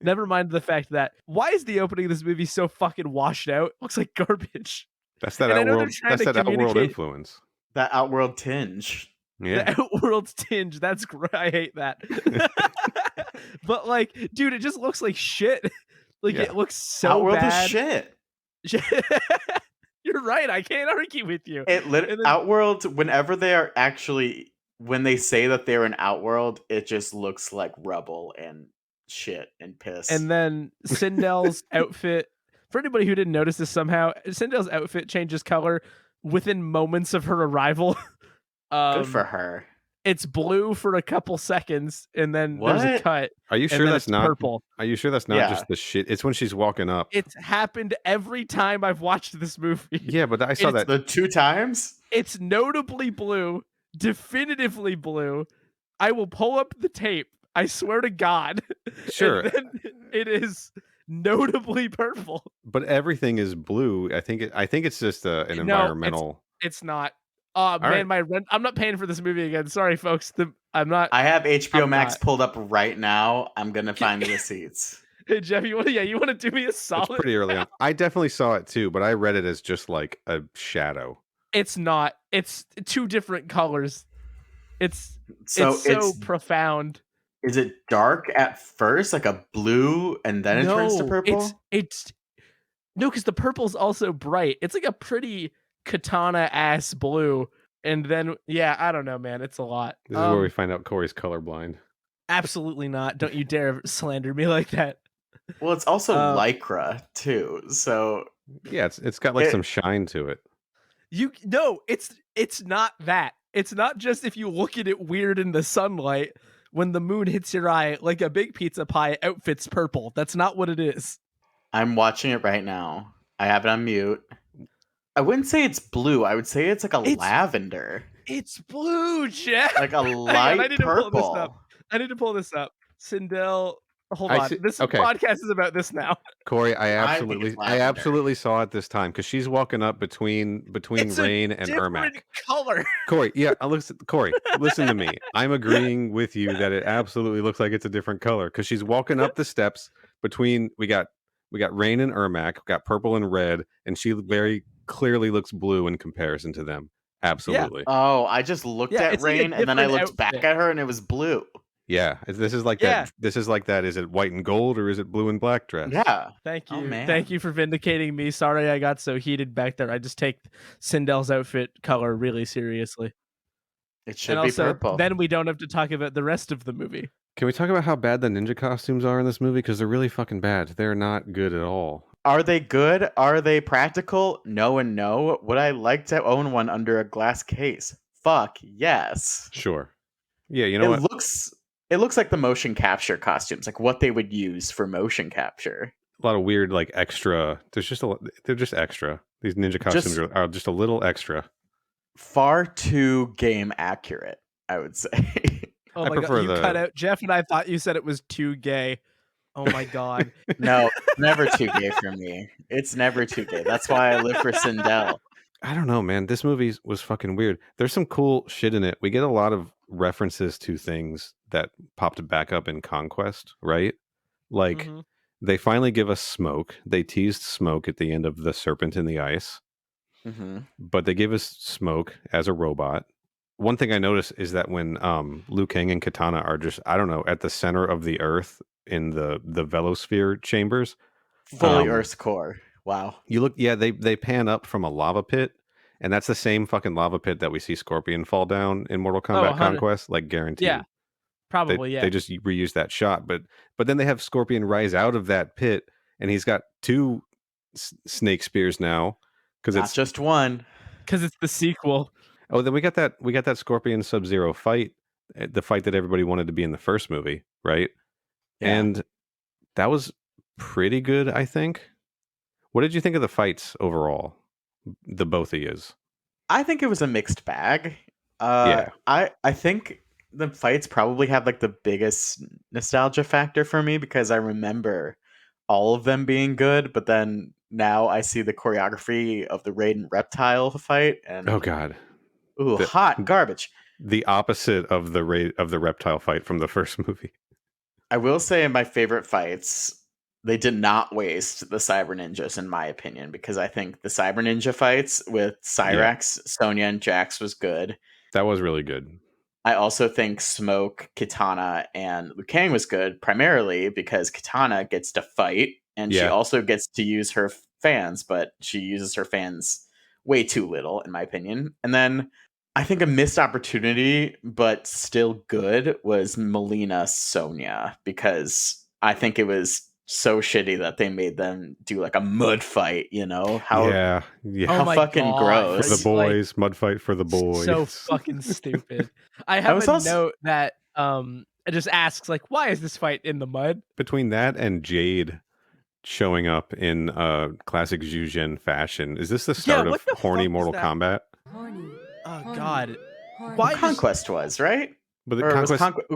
Never mind the fact that, why is the opening of this movie so fucking washed out? It looks like garbage. That's that Outworld influence. That Outworld tinge. Yeah. The Outworld tinge. That's great. I hate that. But like, dude, it just looks like shit. Like it looks so Outworld bad. Is shit. You're right. I can't argue with you. Outworld, whenever they are actually... When they say that they're an Outworld, it just looks like rubble and shit and piss. And then Sindel's outfit, for anybody who didn't notice this somehow, Sindel's outfit changes color within moments of her arrival. Good for her. It's blue for a couple seconds, and then there's a cut. Are you sure that's not purple? Are you sure that's not just the shit? It's when she's walking up. It's happened every time I've watched this movie. Yeah, but I saw that the 2 times. It's notably blue. Definitively blue. I will pull up the tape. I swear to God. Sure. And then it is notably purple. But everything is blue. I think it's just an environmental. It's not. Man, right. My rent. I'm not paying for this movie again. Sorry, folks. I'm not. I have HBO Max pulled up right now. I'm gonna find the receipts. Hey Jeff, you want to do me a solid? It's pretty early on. I definitely saw it too, but I read it as just like a shadow. It's not. It's 2 different colors. It's so profound. Is it dark at first, like a blue, and then it turns to purple? It's no, because the purple's also bright. It's like a pretty katana ass blue, and then I don't know, man. It's a lot. This is where we find out Corey's colorblind. Absolutely not. Don't you dare slander me like that. Well, it's also lycra too, so yeah, it's got like some shine to it. It's not that. It's not just if you look at it weird in the sunlight when the moon hits your eye like a big pizza pie outfit's purple. That's not what it is. I'm watching it right now. I have it on mute. I wouldn't say it's blue. I would say it's like a lavender. It's blue, Jeff. Like a light purple. I need to pull this up. Sindel. Hold on. This podcast is about this now. Corey, I absolutely saw it this time because she's walking up between Rain and Ermac. Color. Corey, Corey, listen to me. I'm agreeing with you that it absolutely looks like it's a different color because she's walking up the steps between. We got Rain and Ermac, we got purple and red, and she very clearly looks blue in comparison to them. Absolutely. Yeah. Oh, I just looked at Rain and then I looked back at her and it was blue. Yeah, this is like that. This is like that. Is it white and gold or is it blue and black dress? Yeah. Thank you. Thank you for vindicating me. Sorry I got so heated back there. I just take Sindel's outfit color really seriously. It should be purple. Then we don't have to talk about the rest of the movie. Can we talk about how bad the ninja costumes are in this movie? Because they're really fucking bad. They're not good at all. Are they good? Are they practical? No and no. Would I like to own one under a glass case? Fuck yes. Sure. Yeah, you know what? It looks like the motion capture costumes, like what they would use for motion capture. A lot of weird, like extra. They're just extra. These ninja costumes are just a little extra. Far too game accurate, I would say. Oh my god, you cut out. Jeff and I thought you said it was too gay. Oh my god. No, never too gay for me. It's never too gay. That's why I live for Sindel. I don't know, man. This movie was fucking weird. There's some cool shit in it. We get a lot of references to things that popped back up in Conquest, right? Like, they finally give us Smoke. They teased Smoke at the end of The Serpent in the Ice. But they give us Smoke as a robot. One thing I noticed is that when Liu Kang and Katana are just, I don't know, at the center of the earth in the Velosphere chambers. Fully Earth's core. Wow. You look, yeah, they pan up from a lava pit, and that's the same fucking lava pit that we see Scorpion fall down in Mortal Kombat Conquest, like guaranteed. Yeah, probably. They just reuse that shot, but then they have Scorpion rise out of that pit, and he's got two snake spears now because it's not just one. Because it's the sequel. Oh, then we got that Scorpion Sub-Zero fight, the fight that everybody wanted to be in the first movie, right? Yeah. And that was pretty good, I think. What did you think of the fights overall? The both of yous. I think it was a mixed bag. I think the fights probably have like the biggest nostalgia factor for me because I remember all of them being good, but then now I see the choreography of the Raiden Reptile fight and oh god. Ooh, hot garbage. The opposite of the Reptile fight from the first movie. I will say in my favorite fights, they did not waste the Cyber Ninjas, in my opinion, because I think the Cyber Ninja fights with Cyrax, Sonya, and Jax was good. That was really good. I also think Smoke, Katana, and Liu Kang was good, primarily because Katana gets to fight, and she also gets to use her fans, but she uses her fans way too little, in my opinion. And then I think a missed opportunity, but still good, was Melina Sonya, because I think it was so shitty that they made them do like a mud fight, you know? How fucking gross. For the boys, like, mud fight for the boys. So fucking stupid. I have a note that it just asks, like, why is this fight in the mud? Between that and Jade showing up in classic Zhu Zhen fashion, is this the start of horny Mortal Kombat? Horny. Oh god. Why Conquest was, right? But the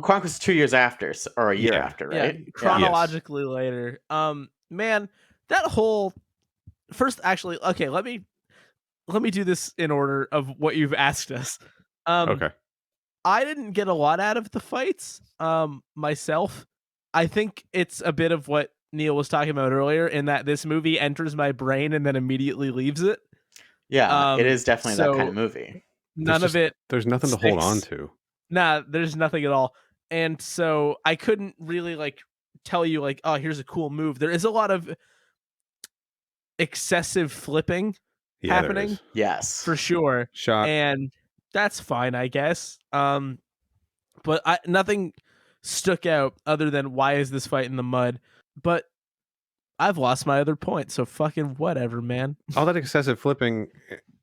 Conquest was 2 years after, or a year after, right? Yeah, chronologically later. Man, that whole first, actually, okay, let me do this in order of what you've asked us. Okay. I didn't get a lot out of the fights, myself. I think it's a bit of what Neil was talking about earlier, in that this movie enters my brain and then immediately leaves it. Yeah, it is definitely that kind of movie. There's nothing to hold on to. Nah, there's nothing at all. And so I couldn't really like tell you like, oh, here's a cool move. There is a lot of excessive flipping happening. Yes. For sure. And that's fine, I guess. But nothing stuck out other than why is this fight in the mud? But I've lost my other point, so fucking whatever, man. All that excessive flipping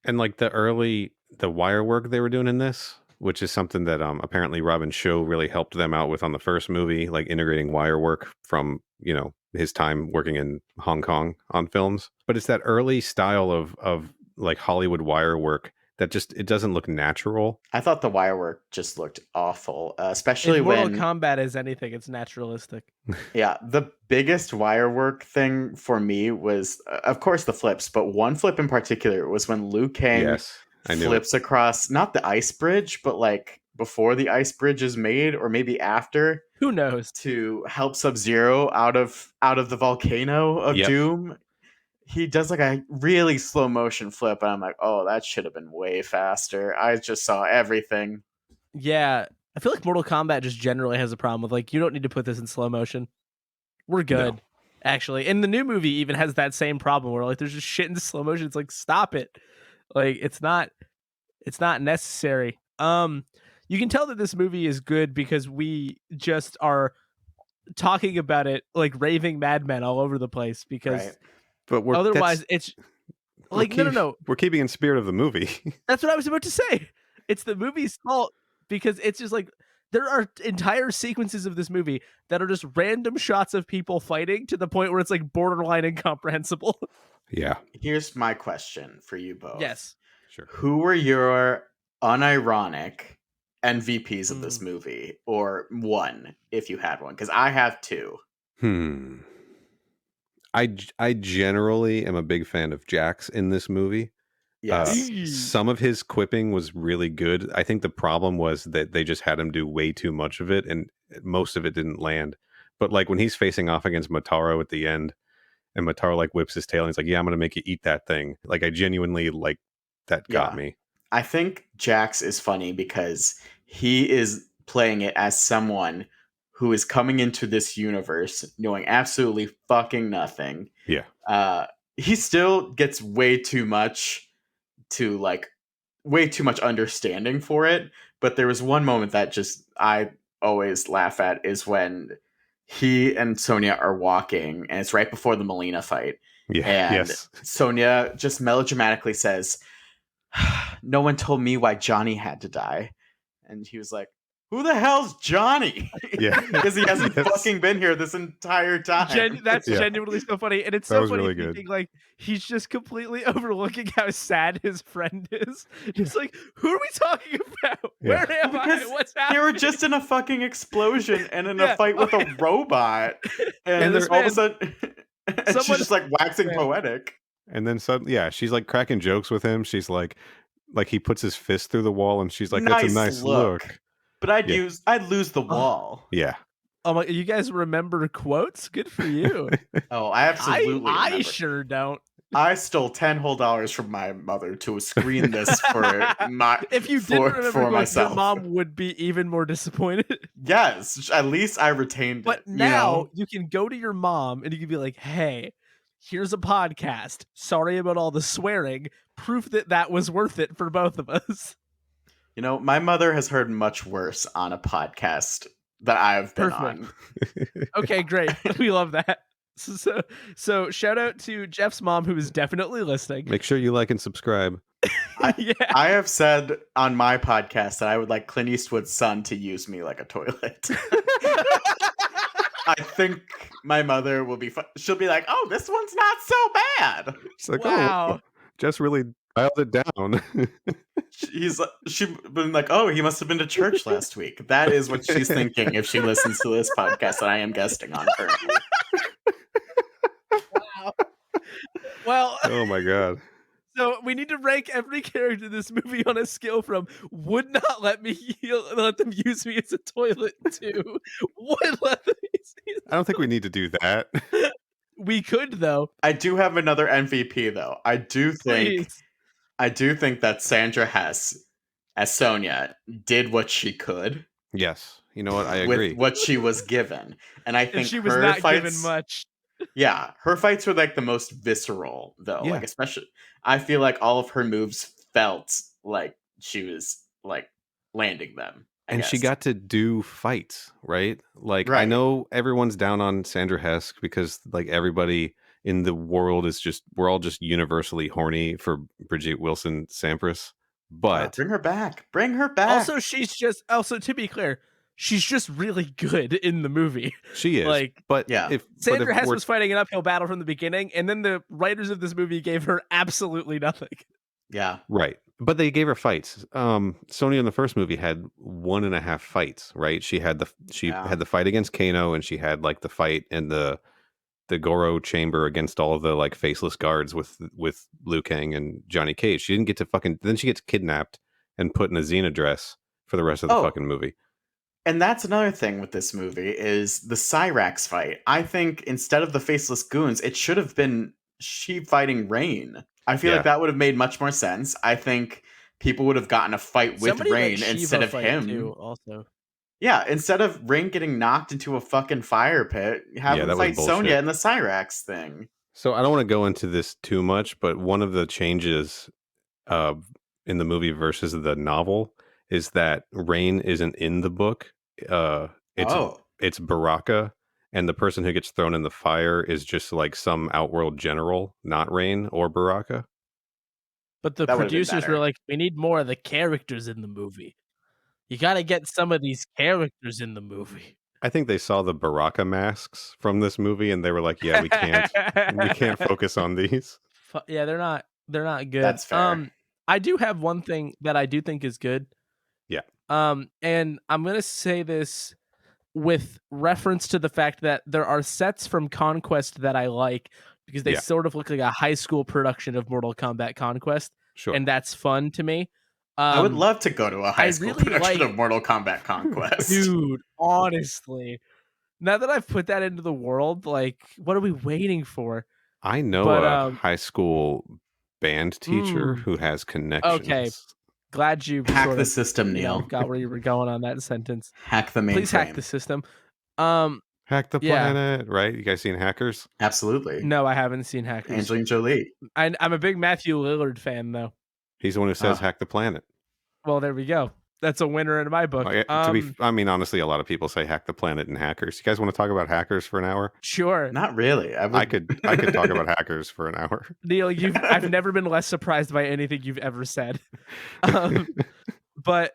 and like the wire work they were doing in this, which is something that apparently Robin Shou really helped them out with on the first movie, like integrating wire work from, you know, his time working in Hong Kong on films. But it's that early style of like Hollywood wire work that just, it doesn't look natural. I thought the wire work just looked awful, especially when Mortal Kombat is anything, it's naturalistic. Yeah, the biggest wire work thing for me was, of course, the flips, but one flip in particular was when Liu Kang flips across, not the ice bridge, but like before the ice bridge is made, or maybe after. Who knows? To help Sub-Zero out of the volcano of Doom. He does like a really slow motion flip, and I'm like, oh, that should have been way faster. I just saw everything. Yeah, I feel like Mortal Kombat just generally has a problem with like, you don't need to put this in slow motion. We're good, actually. And the new movie even has that same problem where like there's just shit in slow motion. It's like, stop it. Like it's not necessary. You can tell that this movie is good because we just are talking about it like raving madmen all over the place because but otherwise it's like no. We're keeping in spirit of the movie. That's what I was about to say. It's the movie's fault because it's just like There are entire sequences of this movie that are just random shots of people fighting to the point where it's like borderline incomprehensible. Yeah. Here's my question for you both. Yes. Sure. Who were your unironic MVPs of this movie? Or one, if you had one? Because I have two. I generally am a big fan of Jax in this movie. Yes. Some of his quipping was really good. I think the problem was that they just had him do way too much of it, and most of it didn't land. But like when he's facing off against Motaro at the end, and Motaro like whips his tail and he's like, "Yeah, I'm gonna make you eat that thing." Like I genuinely like that got me. I think Jax is funny because he is playing it as someone who is coming into this universe knowing absolutely fucking nothing. Yeah. He still gets way too much understanding for it. But there was one moment that just I always laugh at is when he and Sonya are walking, and it's right before the Melina fight. Yeah. And Sonya just melodramatically says, "No one told me why Johnny had to die." And he was like, "Who the hell's Johnny?" Yeah. Because he hasn't fucking been here this entire time. That's genuinely so funny. And it's so funny really thinking like he's just completely overlooking how sad his friend is. Just like, who are we talking about? Yeah. Where am I? What's happening? They were just in a fucking explosion and in a fight with a robot. And then all of a sudden she's just like waxing poetic. And then suddenly, she's like cracking jokes with him. She's like he puts his fist through the wall, and she's like, "That's a nice look." But I'd lose the wall. Yeah. Oh my! You guys remember quotes? Good for you. Oh, I absolutely. I sure don't. I stole $10 whole from my mother to screen this for my. If you didn't remember for myself, your mom would be even more disappointed. Yes, at least I retained but it. But now you can go to your mom and you can be like, "Hey, here's a podcast. Sorry about all the swearing. Proof that was worth it for both of us." You know, my mother has heard much worse on a podcast that I've been on. Okay, great. We love that. So shout out to Jeff's mom, who is definitely listening. Make sure you like and subscribe. I have said on my podcast that I would like Clint Eastwood's son to use me like a toilet. I think my mother will be she'll be like, "Oh, this one's not so bad." She's like, "Oh, Jess really dialed it down." She's been like, "Oh, he must have been to church last week." That is what she's thinking if she listens to this podcast that I am guesting on currently. Wow. Well, oh my god. So we need to rank every character in this movie on a scale from would not let them use me as a toilet to would let them use me. I don't think we need to do that. We could though. I do have another MVP though. I do think that Sandra Hess as Sonya did what she could. Yes. You know what? I agree. With what she was given. And I think she was not given much. Yeah, her fights were like the most visceral though. Yeah. Like especially I feel like all of her moves felt like she was like landing them. I guess. She got to do fights, right? Like I know everyone's down on Sandra Hess because like everybody in the world is we're all just universally horny for Bridget Wilson Sampras. But bring her back. Bring her back. Also to be clear, she's just really good in the movie. She is. Like, but if Sandra Hess was fighting an uphill battle from the beginning, and then the writers of this movie gave her absolutely nothing. Yeah. Right. But they gave her fights. Sonya in the first movie had 1.5 fights, right? She had the fight against Kano, and she had like the fight in the Goro chamber against all of the like faceless guards with Liu Kang and Johnny Cage. She didn't get to then she gets kidnapped and put in a Xena dress for the rest of the fucking movie. And that's another thing with this movie is the Cyrax fight. I think instead of the faceless goons, it should have been she fighting Rain. I feel like that would have made much more sense. I think people would have gotten a fight with Rain instead of him. Too, also. Yeah, instead of Rain getting knocked into a fucking fire pit, have him fight Sonya in the Cyrax thing. So I don't want to go into this too much, but one of the changes in the movie versus the novel is that Rain isn't in the book. It's Baraka, and the person who gets thrown in the fire is just like some outworld general, not Rain or Baraka. But the producers were like, we need more of the characters in the movie. You got to get some of these characters in the movie. I think they saw the Baraka masks from this movie and they were like, "Yeah, we can't focus on these." Yeah, they're not good. That's fair. I do have one thing that I do think is good. Yeah. And I'm gonna say this with reference to the fact that there are sets from Conquest that I like because they sort of look like a high school production of Mortal Kombat Conquest. Sure. And that's fun to me. I would love to go to a high school production of Mortal Kombat Conquest. Dude, honestly. Now that I've put that into the world, like, what are we waiting for? I know a high school band teacher who has connections. Okay. Glad you hack the system, Neil. Got where you were going on that sentence. Hack the mainframe. Please hack the system. Hack the planet, right? You guys seen Hackers? Absolutely. No, I haven't seen Hackers. Angelina Jolie. I'm a big Matthew Lillard fan, though. He's the one who says hack the planet. Well, there we go. That's a winner in my book. I mean, honestly, a lot of people say hack the planet and Hackers. You guys want to talk about Hackers for an hour? Sure. Not really. I could talk about Hackers for an hour. Neil, I've never been less surprised by anything you've ever said. But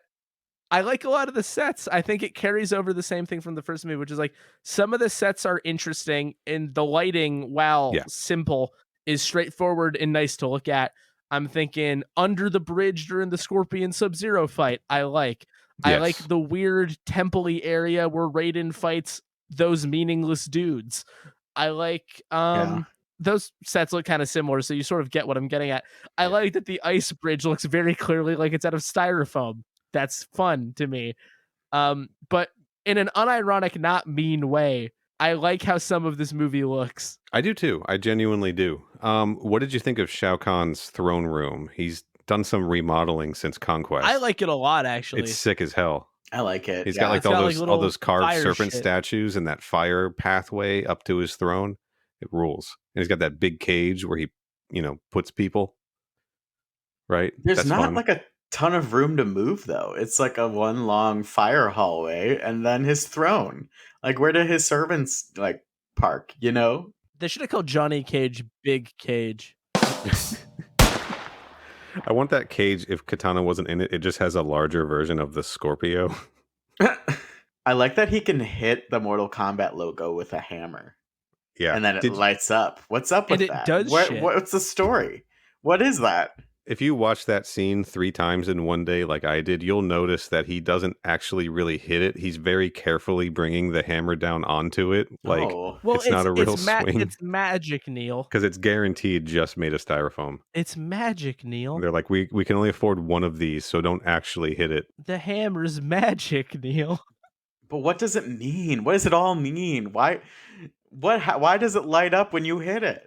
I like a lot of the sets. I think it carries over the same thing from the first movie, which is like some of the sets are interesting and the lighting, while simple, is straightforward and nice to look at. I'm thinking Under the Bridge during the Scorpion Sub-Zero fight. I like the weird temple-y area where Raiden fights those meaningless dudes. I like those sets look kind of similar, so you sort of get what I'm getting at. I like that the ice bridge looks very clearly like it's out of styrofoam. That's fun to me. But in an unironic, not mean way, I like how some of this movie looks. I do too. I genuinely do. What did you think of Shao Kahn's throne room? He's done some remodeling since Conquest. I like it a lot, actually. It's sick as hell. I like it. He's got like all those carved serpent statues and that fire pathway up to his throne. It rules. And he's got that big cage where he, puts people. Right? There's not like a ton of room to move though. It's like a one long fire hallway and then his throne. Like, where do his servants park, They should have called Johnny Cage Big Cage. I want that cage, if Katana wasn't in it, it just has a larger version of the Scorpio. I like that he can hit the Mortal Kombat logo with a hammer. Yeah. And then it lights up. What's up with that? What's the story? What is that? If you watch that scene 3 times in one day like I did, you'll notice that he doesn't actually really hit it. He's very carefully bringing the hammer down onto it. It's not a real swing. It's magic, Neil. Because it's guaranteed just made of styrofoam. It's magic, Neil. They're like, we can only afford one of these, so don't actually hit it. The hammer's magic, Neil. But what does it mean? What does it all mean? Why does it light up when you hit it?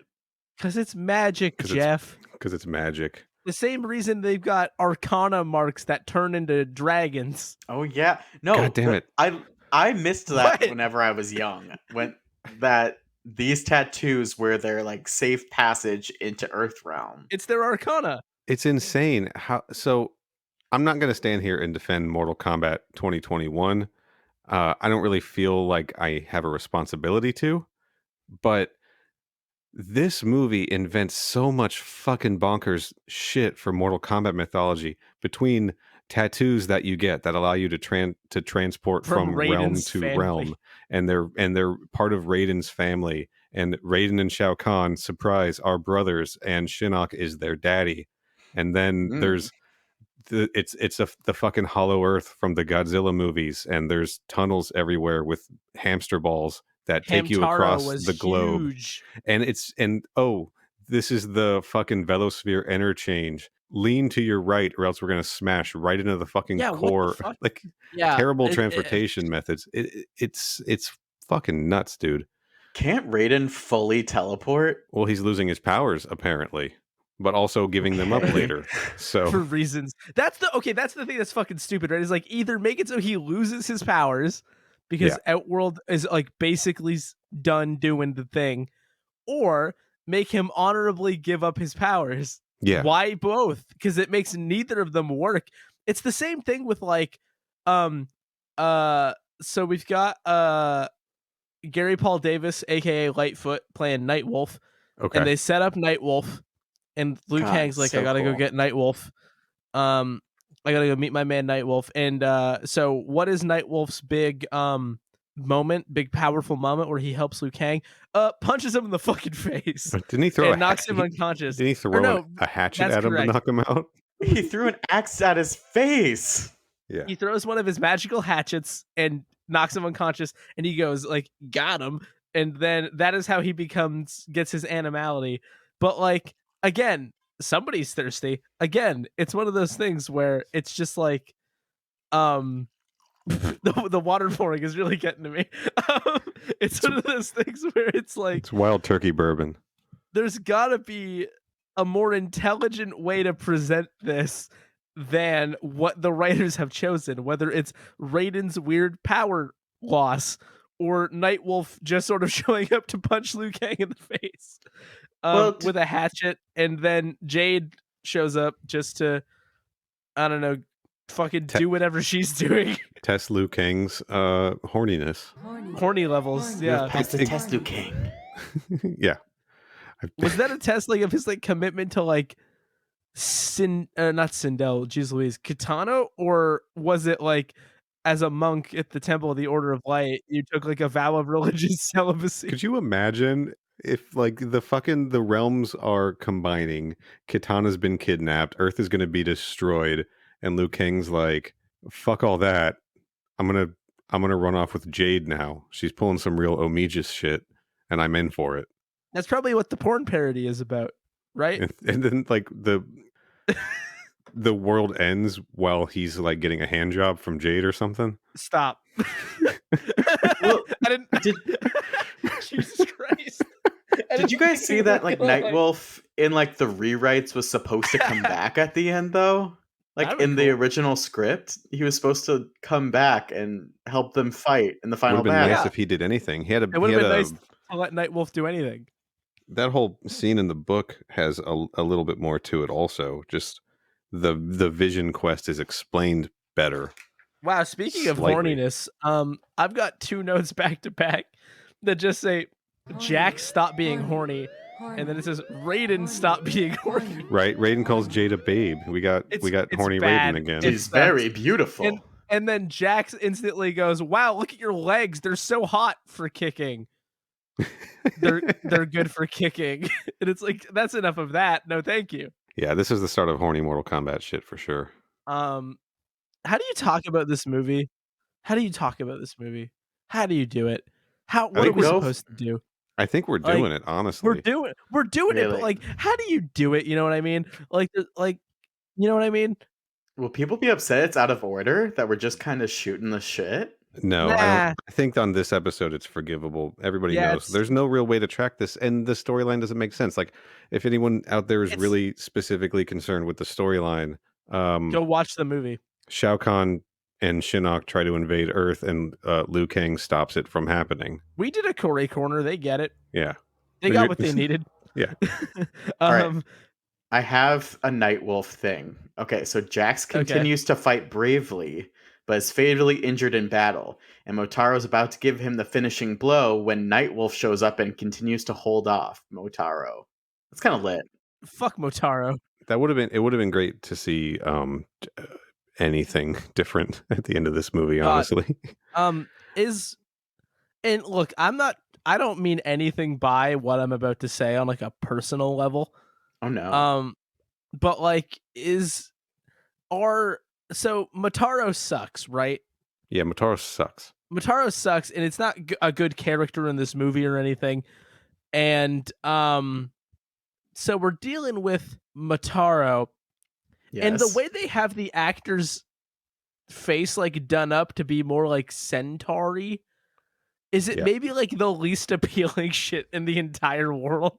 Because it's magic, Jeff. Because it's magic. The same reason they've got arcana marks that turn into dragons. Oh yeah, no, God damn it! I missed that whenever I was young. When these tattoos were their safe passage into Earthrealm. It's their arcana. It's insane. So I'm not going to stand here and defend Mortal Kombat 2021. I don't really feel like I have a responsibility to, but this movie invents so much fucking bonkers shit for Mortal Kombat mythology, between tattoos that you get that allow you to transport from realm to realm, and they're part of Raiden's family, and Raiden and Shao Kahn, surprise, are brothers, and Shinnok is their daddy, and then there's the fucking Hollow Earth from the Godzilla movies, and there's tunnels everywhere with hamster balls that take you across the globe. Huge. And this is the fucking Velosphere interchange. Lean to your right, or else we're gonna smash right into the fucking core. Terrible transportation methods. It's fucking nuts, dude. Can't Raiden fully teleport? Well, he's losing his powers apparently, but also giving them up later. So for reasons. That's the thing that's fucking stupid, right? It's like, either make it so he loses his powers because Outworld is basically done doing the thing, or make him honorably give up his powers. Yeah. Why both? Because it makes neither of them work. It's the same thing with so we've got Gary Paul Davis, aka Lightfoot, playing Nightwolf. Okay. And they set up Nightwolf, and Liu Kang's like, I gotta go get Nightwolf. I gotta go meet my man Nightwolf. And so what is Nightwolf's big moment, big powerful moment where he helps Liu Kang? Punches him in the fucking face. Didn't he throw and knocks him unconscious? Didn't he throw a hatchet at him to knock him out? He threw an axe at his face. Yeah. He throws one of his magical hatchets and knocks him unconscious, and he goes like, got him. And then that is how he gets his animality. But like, again, somebody's thirsty. Again, it's one of those things where it's just like, the water pouring is really getting to me. It's one of those things where it's like, it's wild turkey bourbon. There's gotta be a more intelligent way to present this than what the writers have chosen, whether it's Raiden's weird power loss or Nightwolf just sort of showing up to punch Liu Kang in the face with a hatchet, and then Jade shows up just to, I don't know, fucking do whatever she's doing. Test Liu Kang's horniness. Horny levels, yeah. Past the test, Liu Kang. Yeah. Was that a test like of his like commitment to like not Sindel, jeez Louise, Kitano, or was it like as a monk at the Temple of the Order of Light, you took like a vow of religious celibacy? Could you imagine if like the realms are combining, Kitana's been kidnapped, Earth is going to be destroyed, and Liu Kang's like, fuck all that, I'm gonna run off with Jade now. She's pulling some real Omegas shit, and I'm in for it. That's probably what the porn parody is about, right? And then like the world ends while he's like getting a hand job from Jade or something. Stop. Well, I didn't. Jesus Christ. Did you guys see that like Nightwolf in like the rewrites was supposed to come back at the end though? Like in the original script, he was supposed to come back and help them fight in the final battle. It would have been nice if he did anything. It would have been nice to let Nightwolf do anything. That whole scene in the book has a little bit more to it also. Just the vision quest is explained better. Wow, speaking of horniness, I've got 2 notes back to back that just say Jack stop being horny, and then it says Raiden stop being horny. Right, Raiden calls Jade a babe. We got horny bad. Raiden again. It's very beautiful. And then Jax instantly goes, "Wow, look at your legs. They're so hot for kicking." they're good for kicking. And it's like, that's enough of that. No, thank you. Yeah, this is the start of horny Mortal Kombat shit for sure. How do you talk about this movie? How do you do it? What are we supposed to do? I think we're doing it, honestly. We're doing it, but like, how do you do it? You know what I mean? Like, you know what I mean? Will people be upset it's out of order that we're just kind of shooting the shit? No, I think on this episode it's forgivable. Everybody knows there's no real way to track this, and the storyline doesn't make sense. Like, if anyone out there is really specifically concerned with the storyline, go watch the movie. Shao Kahn and Shinnok try to invade Earth, and Liu Kang stops it from happening. We did a Corey corner. They get it. Yeah, they got what they needed. Yeah. All right. I have a Nightwolf thing. Okay, so Jax continues to fight bravely, but is fatally injured in battle, and Motaro's about to give him the finishing blow when Nightwolf shows up and continues to hold off Motaro. That's kind of lit. Fuck Motaro. It would have been great to see anything different at the end of this movie, honestly. And look, I don't mean anything by what I'm about to say on like a personal level. Oh no. But like, so Motaro sucks, right? Yeah, Motaro sucks. Motaro sucks, and it's not a good character in this movie or anything. And so we're dealing with Motaro, and the way they have the actor's face like done up to be more like centaur-y, is it maybe like the least appealing shit in the entire world?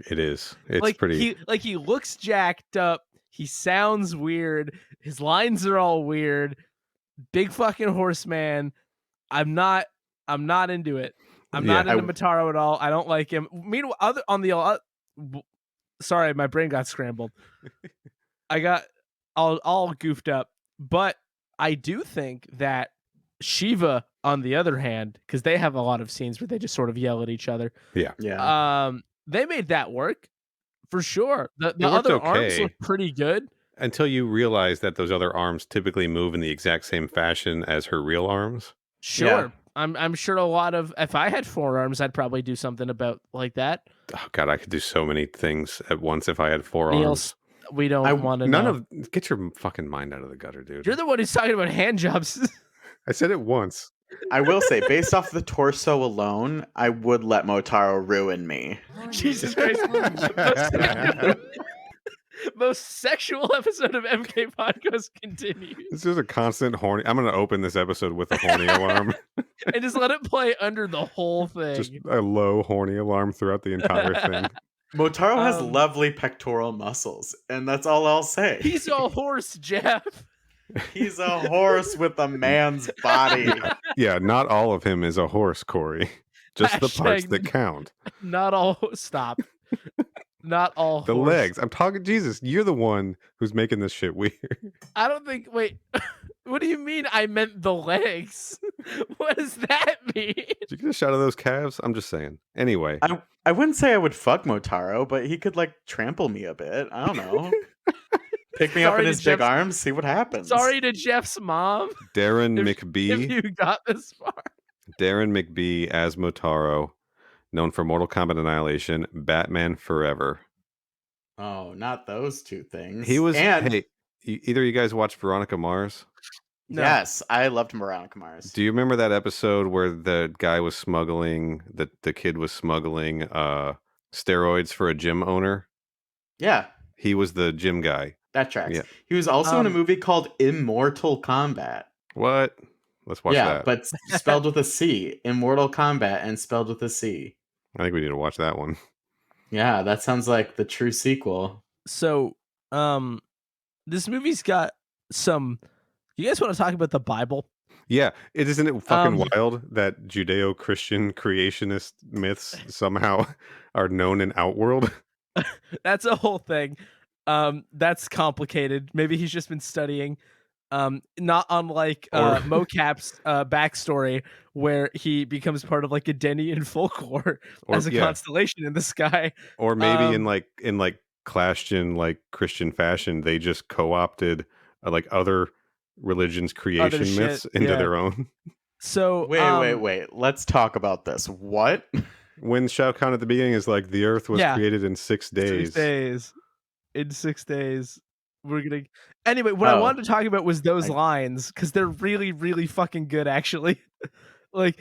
It is. It's like, pretty. He looks jacked up. He sounds weird. His lines are all weird. Big fucking horseman. I'm not into it. I'm not into Motaro at all. I don't like him. Meanwhile, sorry, my brain got scrambled. I got all goofed up. But I do think that Shiva, on the other hand, because they have a lot of scenes where they just sort of yell at each other. Yeah. They made that work for sure. The other arms look pretty good. until you realize that those other arms typically move in the exact same fashion as her real arms. Sure. Yeah. I'm sure a lot of, if I had 4 arms, I'd probably do something about like that. Oh God, I could do so many things at once if I had 4 arms. We don't want to know. Get your fucking mind out of the gutter, dude. You're the one who's talking about hand jobs. I said it once. I will say, based off the torso alone, I would let Motaro ruin me. Jesus Christ. Most sexual episode of MK Podcast continues. This is a constant horny. I'm going to open this episode with a horny alarm. And just let it play under the whole thing. Just a low horny alarm throughout the entire thing. Motaro has lovely pectoral muscles, and that's all I'll say. He's a horse, Jeff. He's a horse with a man's body. Yeah, not all of him is a horse, Corey. Just the parts that count. Not all. Stop. Not all. The legs. I'm talking. Jesus, you're the one who's making this shit weird. I don't think. Wait. What do you mean? I meant the legs. What does that mean? Did you get a shot of those calves? I'm just saying. Anyway, I wouldn't say I would fuck Motaro, but he could like trample me a bit. I don't know. Pick me up in his big arms, see what happens. Sorry to Jeff's mom. Darren McBee. If you got this far. Darren McBee as Motaro, known for Mortal Kombat Annihilation, Batman Forever. Oh, not those two things. He was. Hey, either of you guys watched Veronica Mars? No. Yes, I loved Veronica Mars. Do you remember that episode where the guy was smuggling, the kid was smuggling steroids for a gym owner? Yeah. He was the gym guy. That tracks. Yeah. He was also in a movie called Immortal Kombat. What? Let's watch that. Yeah, but spelled with a C. Immortal Kombat and spelled with a C. I think we need to watch that one. Yeah, that sounds like the true sequel. So, this movie's got some... You guys want to talk about the Bible? Yeah, isn't it fucking wild that Judeo-Christian creationist myths somehow are known in Outworld? That's a whole thing. That's complicated. Maybe he's just been studying. Not unlike Mocap's backstory, where he becomes part of like Edenian folklore as a constellation in the sky. Or maybe in like Clashton like Christian fashion, they just co-opted like other religions' creation myths into their own. So wait. Let's talk about this. What? When Shao Kahn at the beginning is like, the earth was created in 6 days. 6 days. In 6 days. We're gonna. Anyway, what I wanted to talk about was those lines, because they're really, really fucking good, actually. Like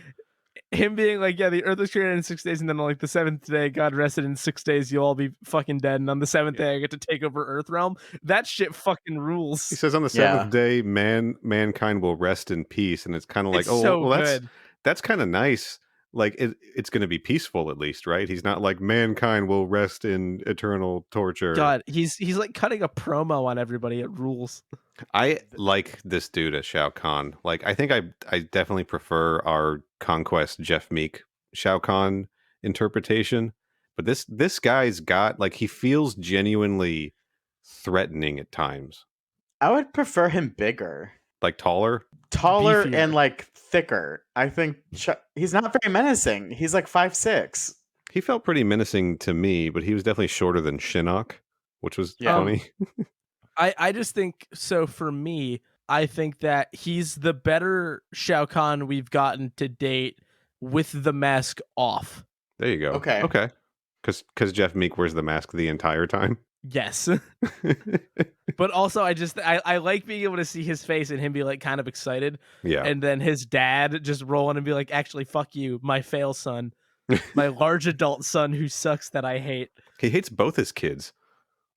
him being like, yeah, the earth was created in 6 days, and then on like the 7th day, God rested in 6 days. You'll all be fucking dead, and on the 7th day, I get to take over Earth Realm. That shit fucking rules. He says on the 7th day, mankind will rest in peace, and it's kind of like, that's kind of nice. Like it's going to be peaceful at least, right? He's not like mankind will rest in eternal torture. God, he's like cutting a promo on everybody. It rules. I like this dude as Shao Kahn. Like I think I definitely prefer our Conquest Jeff Meek Shao Kahn interpretation. But this guy's got like, he feels genuinely threatening at times. I would prefer him bigger. Like taller beefier. And like thicker. I think he's not very menacing. He's like 5'6". He felt pretty menacing to me, but he was definitely shorter than Shinnok, which was funny. I just think, so for me, I think that he's the better Shao Kahn we've gotten to date with the mask off. There you go. Okay. Because Jeff Meek wears the mask the entire time. Yes. But also I like being able to see his face and him be like kind of excited. Yeah. And then his dad just roll in and be like, actually, fuck you, my fail son. My large adult son who sucks that I hate. He hates both his kids.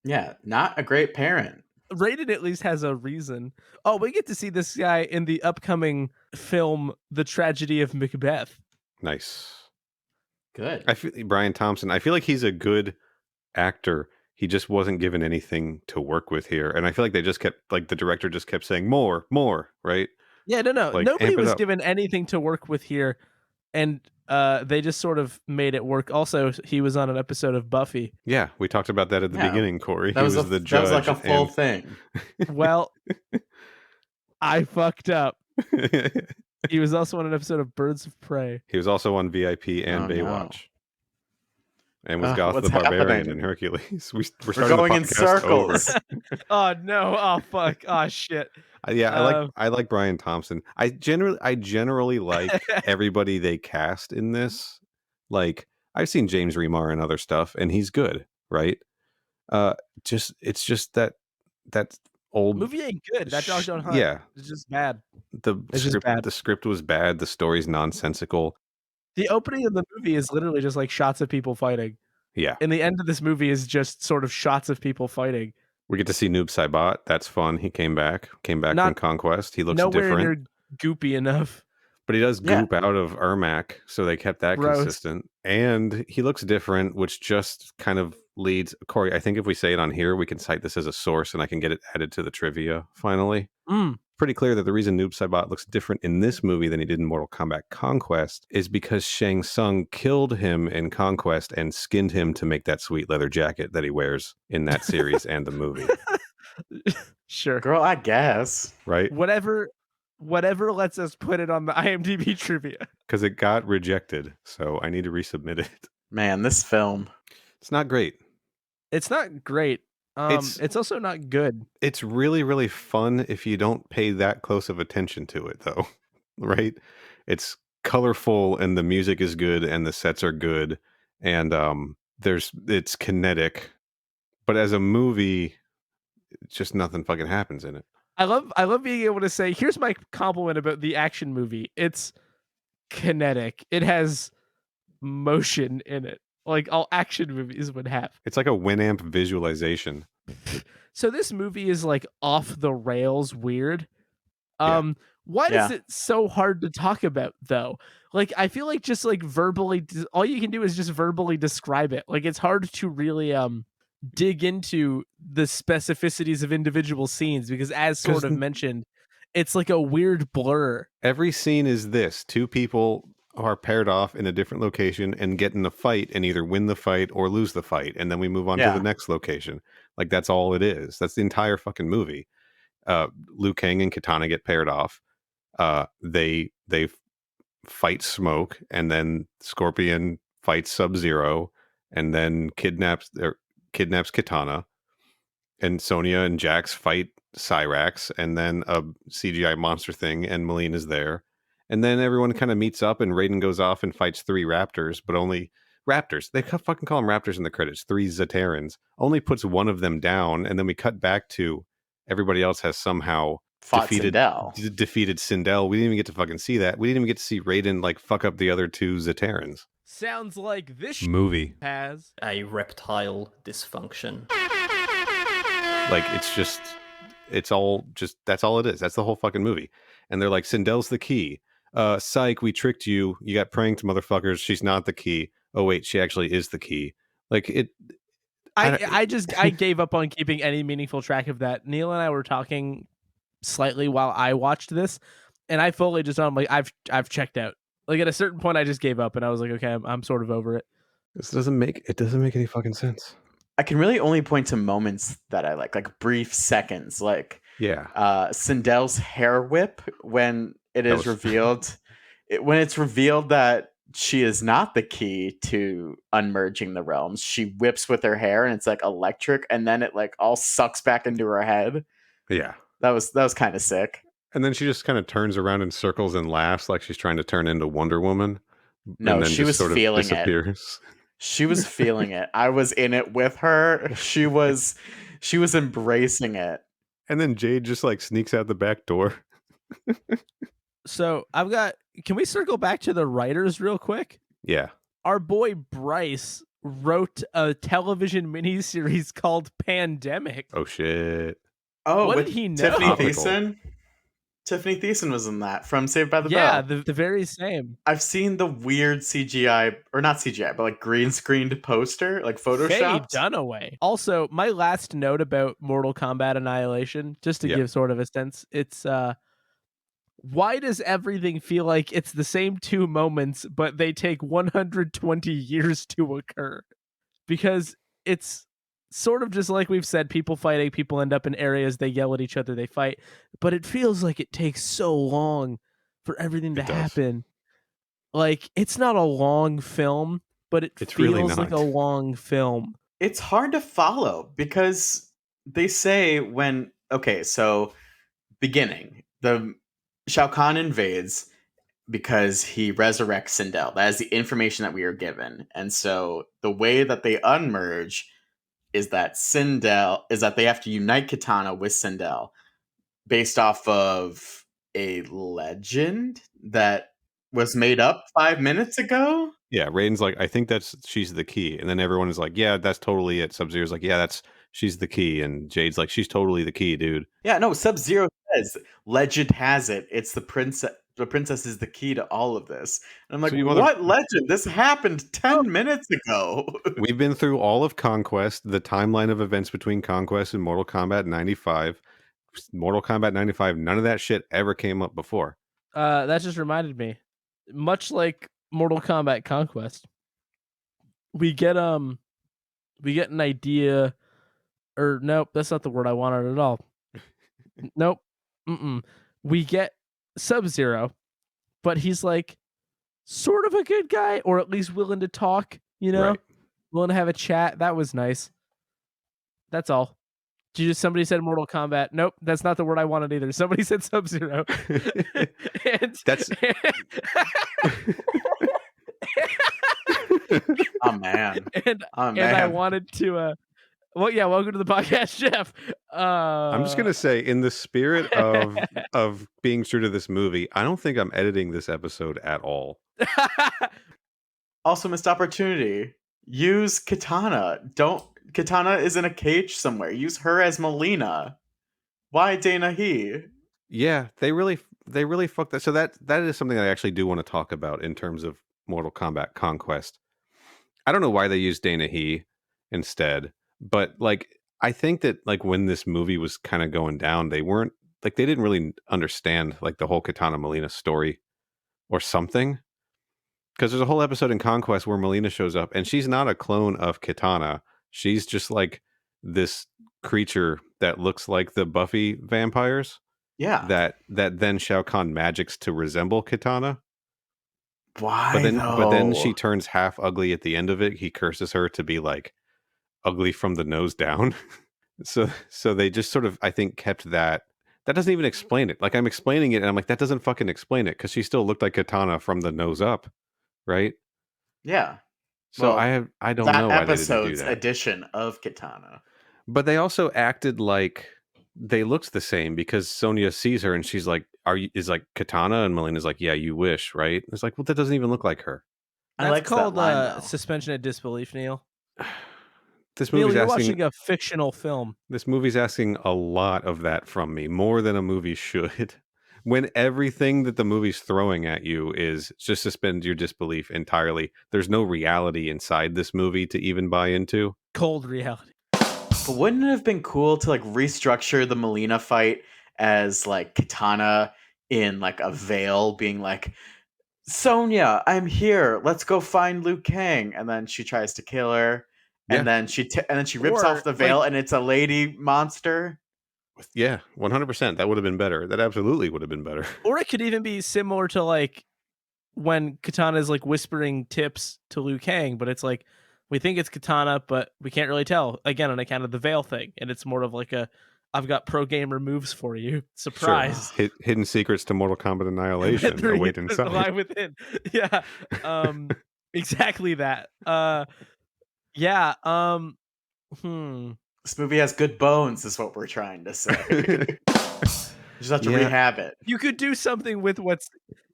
Yeah, not a great parent. Raiden at least has a reason. Oh, we get to see this guy in the upcoming film, The Tragedy of Macbeth. Nice. Good. I feel Brian Thompson. I feel like he's a good actor. He just wasn't given anything to work with here. And I feel like they just kept, like, the director just kept saying more, right? Yeah, no. Like, nobody was given anything to work with here. And they just sort of made it work. Also, he was on an episode of Buffy. Yeah, we talked about that at the beginning, Corey. He was the judge. That was like a full thing. Well, I fucked up. He was also on an episode of Birds of Prey. He was also on VIP and Baywatch. And was Goth the Barbarian in Hercules. We're starting going the in podcast circles. over. Oh no! Oh fuck! Oh shit! I like Brian Thompson. I generally like everybody they cast in this. Like I've seen James Remar and other stuff, and he's good, right? It's just that old movie ain't good. That dog don't hunt. Yeah, it's just bad. The script was bad. The story's nonsensical. The opening of the movie is literally just like shots of people fighting. Yeah. And the end of this movie is just sort of shots of people fighting. We get to see Noob Saibot. That's fun. He came back from Conquest. He looks nowhere different. Near goopy enough. But he does goop out of Ermac, so they kept that consistent. And he looks different, which just kind of leads... Corey, I think if we say it on here, we can cite this as a source and I can get it added to the trivia, finally. Pretty clear that the reason Noob Saibot looks different in this movie than he did in Mortal Kombat Conquest is because Shang Tsung killed him in Conquest and skinned him to make that sweet leather jacket that he wears in that series and the movie. Sure. Girl, I guess. Right? Whatever lets us put it on the IMDb trivia. Because it got rejected, so I need to resubmit it. Man, this film. It's not great. It's not great. It's also not good. It's really, really fun if you don't pay that close of attention to it, though. Right? It's colorful and the music is good and the sets are good and it's kinetic. But as a movie, just nothing fucking happens in it. I love being able to say, here's my compliment about the action movie. It's kinetic. It has motion in it. Like all action movies would have. It's like a Winamp visualization. So this movie is like off the rails weird. Why is it so hard to talk about though? Like I feel like just like verbally, all you can do is just verbally describe it. Like it's hard to really dig into the specificities of individual scenes because as sort of mentioned, it's like a weird blur. Every scene is this: two people are paired off in a different location and get in a fight and either win the fight or lose the fight. And then we move on to the next location. Like that's all it is. That's the entire fucking movie. Liu Kang and Kitana get paired off. They fight Smoke and then Scorpion fights Sub-Zero and then kidnaps Kitana and Sonya and Jax fight Cyrax and then a CGI monster thing and Malene is there. And then everyone kind of meets up and Raiden goes off and fights 3 raptors, but only raptors. They fucking call them raptors in the credits. 3 Zatarans. Only puts one of them down. And then we cut back to everybody else has somehow defeated Sindel. We didn't even get to fucking see that. We didn't even get to see Raiden like fuck up the other 2 Zatarans. Sounds like this movie has a reptile dysfunction. Like that's all it is. That's the whole fucking movie. And they're like, Sindel's the key. Psych, we tricked you. You got pranked, motherfuckers. She's not the key. Oh wait, she actually is the key. Like it. I gave up on keeping any meaningful track of that. Neil and I were talking slightly while I watched this, and I fully I'm like, I've checked out. Like at a certain point, I just gave up, and I was like, okay, I'm sort of over it. This doesn't make any fucking sense. I can really only point to moments that I like brief seconds, like Sindel's hair whip when it is revealed. When it's revealed that she is not the key to unmerging the realms, she whips with her hair and it's like electric, and then it like all sucks back into her head. Yeah, that was kind of sick. And then she just kind of turns around in circles and laughs like she's trying to turn into Wonder Woman. No, and then she was sort of feeling disappears. it. She was feeling it. I was in it with her. She was embracing it. And then Jade just like sneaks out the back door. So can we circle back to the writers real quick? Yeah. Our boy Bryce wrote a television miniseries called Pandemic. Oh shit. Oh, what did he know? Tiffany Thiessen was in that from Saved by the Bell. Yeah, the very same. I've seen the weird CGI, or not CGI, but like green screened poster, like Photoshopped. Faye Dunaway. Also, my last note about Mortal Kombat Annihilation, just to give sort of a sense, it's why does everything feel like it's the same 2 moments, but they take 120 years to occur? Because it's sort of just like we've said, people fighting, people end up in areas, they yell at each other, they fight, but it feels like it takes so long for everything to happen. Like, it's not a long film, but it It's feels really like a not. long film. It's hard to follow because they say so beginning, the Shao Kahn invades because he resurrects Sindel. That is the information that we are given. And so the way that they unmerge is that they have to unite Kitana with Sindel based off of a legend that was made up 5 minutes ago. Yeah, Raiden's like, I think she's the key. And then everyone is like, yeah, that's totally it. Sub-Zero's like, yeah, she's the key. And Jade's like, she's totally the key, dude. Yeah, no, Sub-Zero says, legend has it. It's the princess. The princess is the key to all of this. And I'm like, what legend? This happened 10 minutes ago. We've been through all of Conquest, the timeline of events between Conquest and Mortal Kombat 95. Mortal Kombat 95, none of that shit ever came up before. That just reminded me. Much like Mortal Kombat Conquest, we get an idea, or nope, that's not the word I wanted at all. Nope. We get Sub-Zero, but he's like sort of a good guy, or at least willing to talk, Right. willing to have a chat. That was nice. That's all. Somebody said Mortal Kombat. Nope, that's not the word I wanted either. Somebody said Sub-Zero. That's oh man. And I wanted to welcome to the podcast, Jeff. I'm just gonna say, in the spirit of being true to this movie, I don't think I'm editing this episode at all. Also, missed opportunity. Use Kitana. Kitana is in a cage somewhere. Use her as Melina. Why Dana He? Yeah, they really fucked that. So that is something I actually do want to talk about in terms of Mortal Kombat Conquest. I don't know why they used Dana He instead, but like I think that like when this movie was kind of going down, they didn't really understand like the whole Kitana Melina story or something. Because there's a whole episode in Conquest where Melina shows up and she's not a clone of Kitana. She's just like this creature that looks like the Buffy vampires. Yeah. That then Shao Kahn magics to resemble Kitana. Why? But then she turns half ugly at the end of it. He curses her to be like ugly from the nose down. so they just sort of, I think, kept that. That doesn't even explain it. Like I'm explaining it and I'm like, that doesn't fucking explain it, because she still looked like Kitana from the nose up. Right? Yeah. So I don't know why they didn't do that. Edition of Kitana. But they also acted like they looked the same, because Sonya sees her and she's like, is like Kitana, and Melina's like, yeah, you wish, right? It's like, well, that doesn't even look like her. That's called suspension of disbelief, Neil. This movie's Neil, you're watching a fictional film. This movie's asking a lot of that from me, more than a movie should. When everything that the movie's throwing at you is just suspend your disbelief entirely. There's no reality inside this movie to even buy into. Cold reality. But wouldn't it have been cool to like restructure the Melina fight as like Kitana in like a veil being like, Sonya, I'm here. Let's go find Liu Kang. And then she tries to kill her. Yeah. And then she rips off the veil, and it's a lady monster. Yeah, 100%. That would have been better. That absolutely would have been better. Or it could even be similar to like when Kitana is like whispering tips to Liu Kang, but it's like we think it's Kitana, but we can't really tell. Again, on account of the veil thing, and it's more of like I've got pro gamer moves for you. Surprise! Sure. Hidden secrets to Mortal Kombat Annihilation await inside. Lie within. Yeah. Exactly that. Yeah. This movie has good bones, is what we're trying to say. You just have to rehab it. You could do something with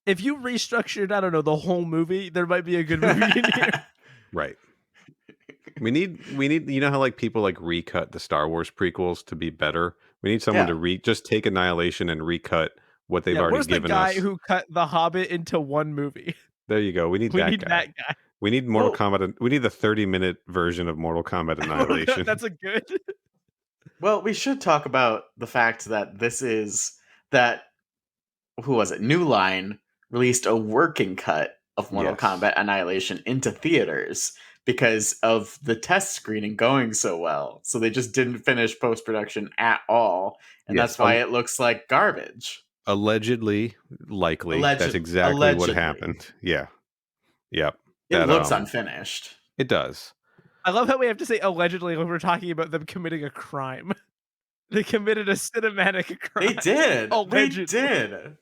if you restructured, I don't know, the whole movie, there might be a good movie in here. Right. We need, you know how like people like recut the Star Wars prequels to be better? We need someone to just take Annihilation and recut what they've already given us. Where's the guy who cut The Hobbit into one movie? There you go. We need that guy. We need Mortal Kombat. We need the 30-minute version of Mortal Kombat Annihilation. That's a good. Well, we should talk about the fact that who was it? New Line released a working cut of Mortal Kombat Annihilation into theaters because of the test screening going so well. So they just didn't finish post-production at all. And that's why it looks like garbage. Allegedly, likely. That's exactly what happened. Yeah. Yep. It looks unfinished. It does. I love how we have to say allegedly when we're talking about them committing a crime. They committed a cinematic crime. They did. Allegedly. They did.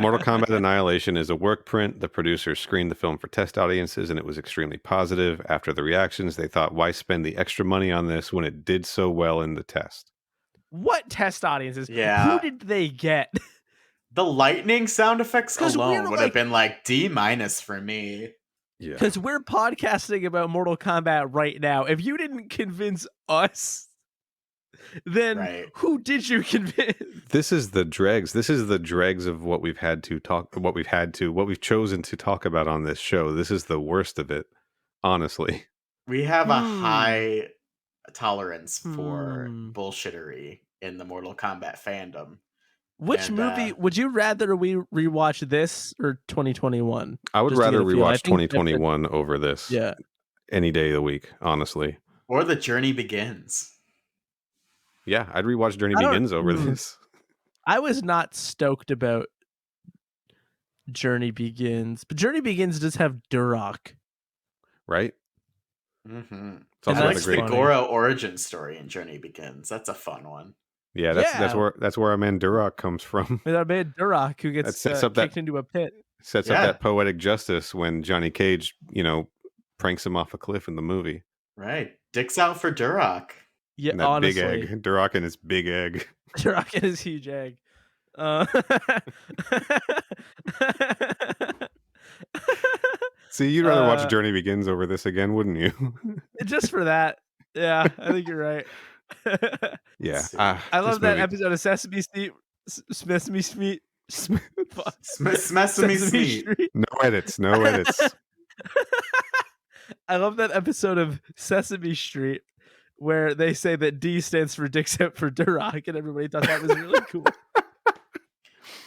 Mortal Kombat Annihilation is a work print. The producers screened the film for test audiences, and it was extremely positive. After the reactions, they thought, why spend the extra money on this when it did so well in the test? What test audiences? Yeah. Who did they get? The lightning sound effects alone would like, have been like D- for me. Yeah. Because we're podcasting about Mortal Kombat right now. If you didn't convince us, then who did you convince? This is the dregs. This is the dregs of what we've chosen to talk about on this show. This is the worst of it, honestly. We have a high tolerance for bullshittery in the Mortal Kombat fandom. Which movie would you rather we rewatch, this or 2021? I would rather rewatch 2021 over this. Yeah, any day of the week, honestly. Or The Journey Begins. Yeah, I'd rewatch Journey Begins over this. I was not stoked about Journey Begins, but Journey Begins does have Duroc, right? Mm-hmm. It's also and the Goro origin story in Journey Begins. That's a fun one. Yeah, that's where our man Duroc comes from. Our man Duroc, who gets kicked into a pit. Sets up that poetic justice when Johnny Cage, pranks him off a cliff in the movie. Right. Dicks out for Duroc. Yeah, and that honestly. Big egg. Duroc and his big egg. Duroc and his huge egg. See, you'd rather watch Journey Begins over this again, wouldn't you? Just for that. Yeah, I think you're right. Yeah. I love that episode of Sesame Street. Sesame Street. Sesame Street. No edits. No edits. I love that episode of Sesame Street where they say that D stands for Dicks Out for Duroc, and everybody thought that was really cool.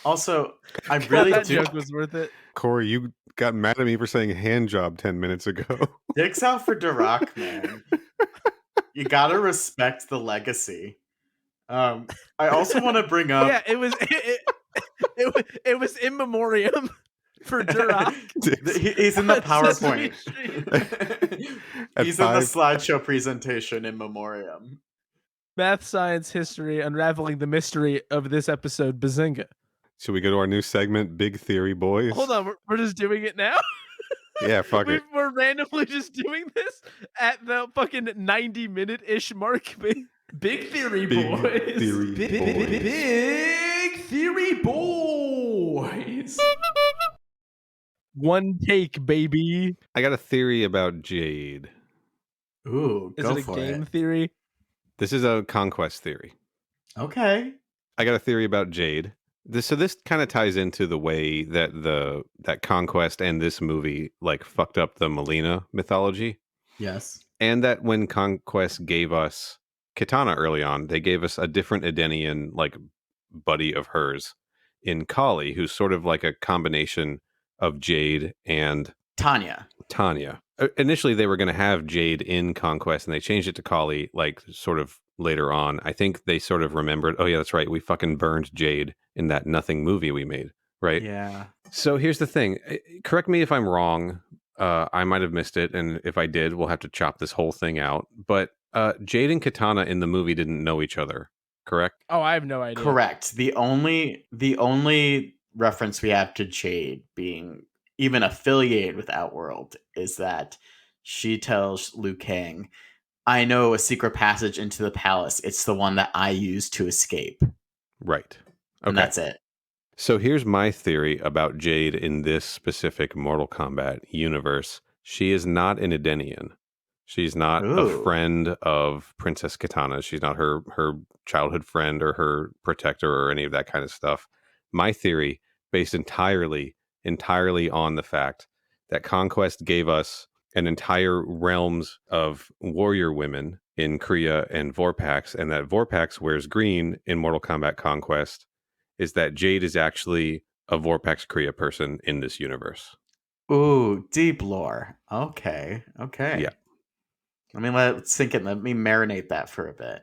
Also, I really that joke was worth it. Corey, you got mad at me for saying hand job 10 minutes ago. Dicks out for Duroc, man. You gotta respect the legacy. I also want to bring up. Yeah, it was in memoriam for Duroc. He's in the PowerPoint. He's in the slideshow presentation in memoriam. Math, science, history, unraveling the mystery of this episode, Bazinga. Should we go to our new segment, Big Theory Boys? Hold on, we're just doing it now? Yeah, fuck it. We're randomly just doing this at the fucking 90-minute-ish mark. Big Theory Boys. Big Theory Boys. One take, baby. I got a theory about Jade. Ooh, is it a game theory? This is a Conquest theory. Okay. I got a theory about Jade. This kind of ties into the way that that Conquest and this movie fucked up the Melina mythology. Yes. And that when Conquest gave us Kitana early on, they gave us a different Edenian buddy of hers in Kali, who's sort of like a combination of Jade and Tanya. Initially, they were going to have Jade in Conquest, and they changed it to Kali, sort of later on. I think they sort of remembered, oh yeah, that's right, we fucking burned Jade in that Nothing movie we made, right? Yeah. So here's the thing. Correct me if I'm wrong. I might have missed it, and if I did, we'll have to chop this whole thing out. But Jade and Kitana in the movie didn't know each other, correct? Oh, I have no idea. Correct. The only reference we have to Jade being even affiliated with Outworld is that she tells Liu Kang, I know a secret passage into the palace. It's the one that I use to escape. Right. Okay. And that's it. So here's my theory about Jade in this specific Mortal Kombat universe. She is not an Edenian. She's not a friend of Princess Kitana. She's not her childhood friend or her protector or any of that kind of stuff. My theory, based entirely on the fact that Conquest gave us an entire realms of warrior women in Kriya and Vorpax, and that Vorpax wears green in Mortal Kombat Conquest, is that Jade is actually a Vorpax Kriya person in this universe. Ooh, deep lore. Okay. Yeah. Let it sink in. Let me marinate that for a bit.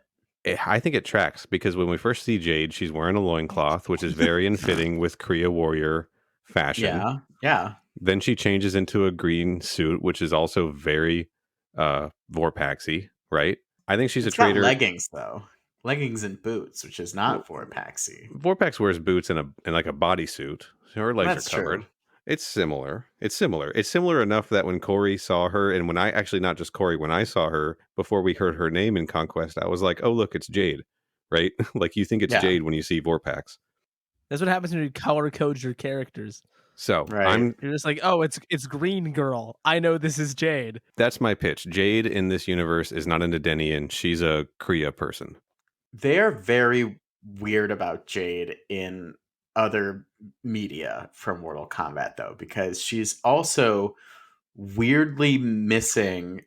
I think it tracks, because when we first see Jade, she's wearing a loincloth, which is very unfitting with Kriya warrior fashion. Yeah. Then she changes into a green suit, which is also very Vorpaxy, right? I think she's it's a traitor. Got leggings though, leggings and boots, which is not Vorpaxy. Vorpax wears boots and like a bodysuit. Her legs That's are covered. True. It's similar. It's similar enough that when Corey saw her, and when I actually not just Corey, when I saw her before we heard her name in Conquest, I was like, "Oh, look, it's Jade," right? Like you think it's Jade when you see Vorpax. That's what happens when you color code your characters. So you're just like, oh, it's Green Girl. I know this is Jade. That's my pitch. Jade in this universe is not an Edenian. She's a Kriya person. They are very weird about Jade in other media from Mortal Kombat, though, because she's also weirdly missing,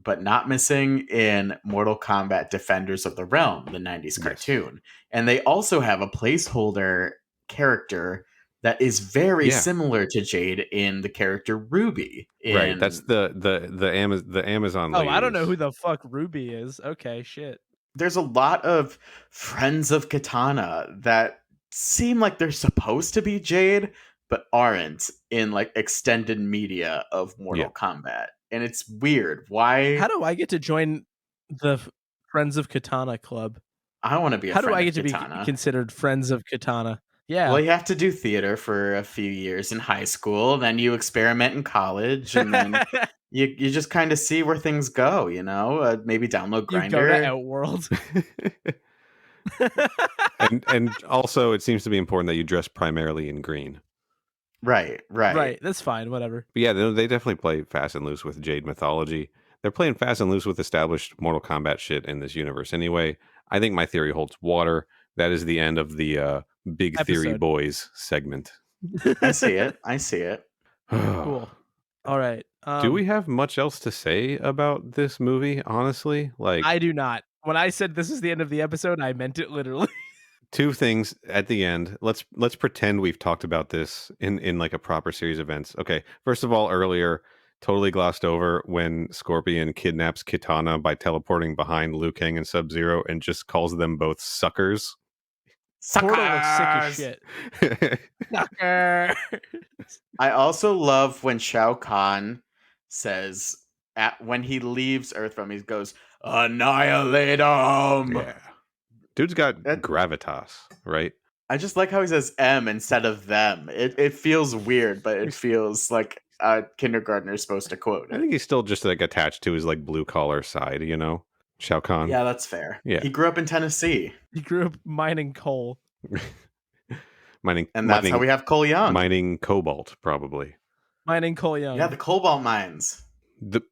but not missing in Mortal Kombat Defenders of the Realm, the 90s cartoon. Yes. And they also have a placeholder character that is very similar to Jade in the character Ruby. Right, that's the Amazon ladies. Oh, I don't know who the fuck Ruby is. Okay, shit. There's a lot of friends of Katana that seem like they're supposed to be Jade, but aren't in like extended media of Mortal Kombat. And it's weird. Why? How do I get to join the Friends of Katana club? I want to be a friend of Katana. How do I get to be considered Friends of Katana? Yeah. Well, you have to do theater for a few years in high school, then you experiment in college, and then you just kind of see where things go, you know? Maybe download Grindr. You go to Outworld. and also, it seems to be important that you dress primarily in green. Right. That's fine, whatever. But yeah, they definitely play fast and loose with Jade mythology. They're playing fast and loose with established Mortal Kombat shit in this universe anyway. I think my theory holds water. That is the end of the Big episode. Theory Boys segment. I see it. Cool. All right. Do we have much else to say about this movie, honestly? Like, I do not. When I said this is the end of the episode, I meant it literally. Two things at the end. Let's pretend we've talked about this in like a proper series of events. Okay. First of all, earlier, totally glossed over when Scorpion kidnaps Kitana by teleporting behind Liu Kang and Sub-Zero and just calls them both suckers. Portal looks sick as shit. Sucker. I also love when Shao Kahn says when he leaves Earthrealm, he goes, "Annihilate him." Yeah. Dude's got gravitas, right? I just like how he says "m" instead of "them." It feels weird, but it feels like a kindergartner is supposed to quote it. I think he's still just like attached to his like blue collar side, you know? Shao Kahn. Yeah, that's fair. Yeah. He grew up in Tennessee. He grew up mining coal. And that's how we have Cole Young. Mining cobalt, probably. Mining Cole Young. Yeah, the cobalt mines.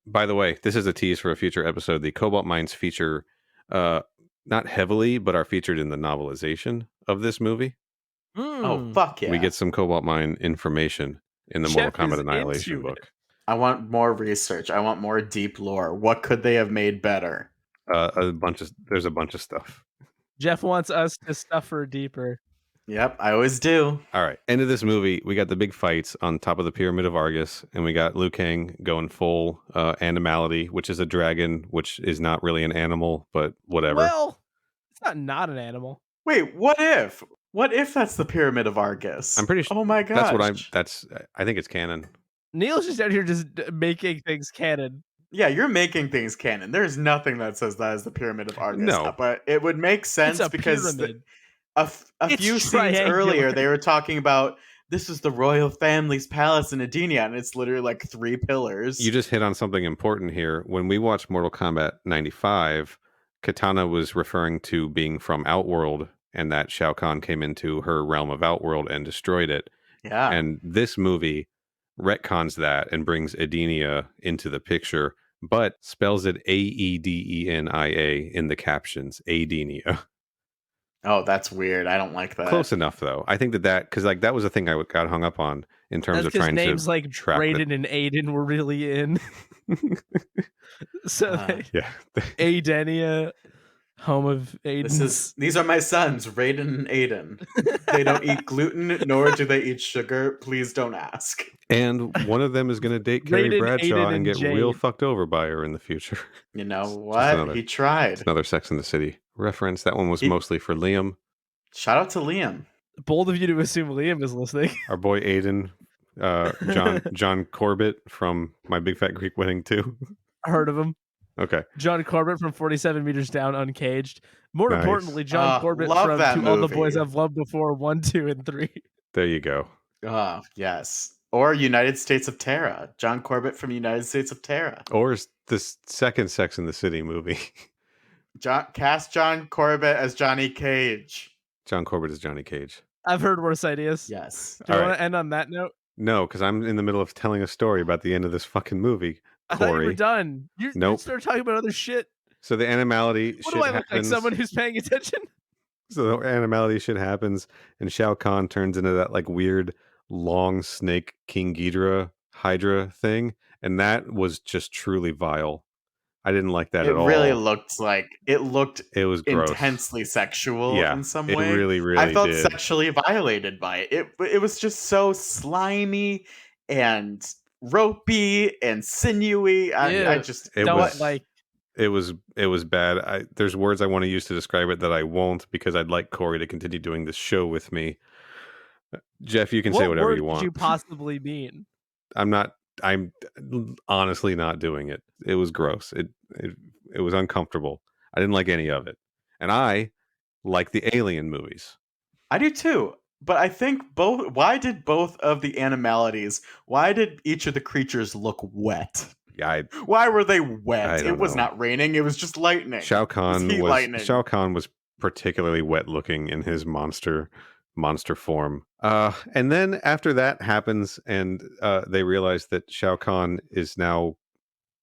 By the way, this is a tease for a future episode. The cobalt mines feature not heavily, but are featured in the novelization of this movie. Oh, fuck yeah. We get some cobalt mine information in the Mortal Kombat Annihilation book. I want more research. I want more deep lore. What could they have made better? There's a bunch of stuff. Jeff wants us to suffer deeper. Yep, I always do. All right. End of this movie, we got the big fights on top of the Pyramid of Argus, and we got Liu Kang going full animality, which is a dragon, which is not really an animal, but whatever. Well, it's not an animal. Wait, what if? What if that's the Pyramid of Argus? I'm pretty sure. Oh my god. I think it's canon. Neil's just out here just making things canon. Yeah, you're making things canon. There's nothing that says that is the Pyramid of Argus. No. But it would make sense because a few scenes earlier they were talking about this is the royal family's palace in Edenia, and it's literally like 3 pillars. You just hit on something important here. When we watched Mortal Kombat 95, Katana was referring to being from Outworld, and that Shao Kahn came into her realm of Outworld and destroyed it. Yeah. And this movie retcons that and brings Edenia into the picture, but spells it Aedenia in the captions. Aedenia. Oh, that's weird. I don't like that. Close enough, though. I think that because like that was a thing I got hung up on in terms of trying to names like Raiden and Aiden were really in. So Aedenia, home of Aiden. These are my sons, Raiden and Aiden. They don't eat gluten, nor do they eat sugar. Please don't ask. And one of them is going to date Carrie Bradshaw and get real fucked over by her in the future. You know what? He tried. It's another Sex and the City reference. That one was mostly for Liam. Shout out to Liam. Bold of you to assume Liam is listening. Our boy Aiden John Corbett from My Big Fat Greek Wedding 2. Heard of him. Okay. John Corbett from 47 Meters Down, Uncaged. More Nice. importantly, John Corbett love from that To All the movie. Boys I've Loved Before, 1, 2, and 3. There you go. Oh, yes. Or United States of Terra. John Corbett from United States of Terra. Or the second Sex and the City movie. Cast John Corbett as Johnny Cage. John Corbett is Johnny Cage. I've heard worse ideas. Yes. Do you want to end on that note? No, because I'm in the middle of telling a story about the end of this fucking movie. I thought you Corey. were done. You started talking about other shit. So the animality What shit do I look happens. like? Someone who's paying attention? So the animality shit happens, and Shao Kahn turns into that like weird long snake King Ghidorah Hydra thing, and that was just truly vile. I didn't like that at all. It really looked like it was gross. Intensely sexual in some way. It really I felt did. sexually violated by it. It was just so slimy and ropey and sinewy. I just don't like. It was bad. There's words I want to use to describe it that I won't, because I'd like Corey to continue doing this show with me. Jeff, you can say whatever you want. What could you possibly mean? I'm honestly not doing it. It was gross. It was uncomfortable. I didn't like any of it. And I like the Alien movies. I do too. But I think why did both of the animalities, why did each of the creatures look wet? Yeah, why were they wet? It was not raining. It was just lightning. Shao Kahn was particularly wet looking in his monster form. And then after that happens, and they realize that Shao Kahn is now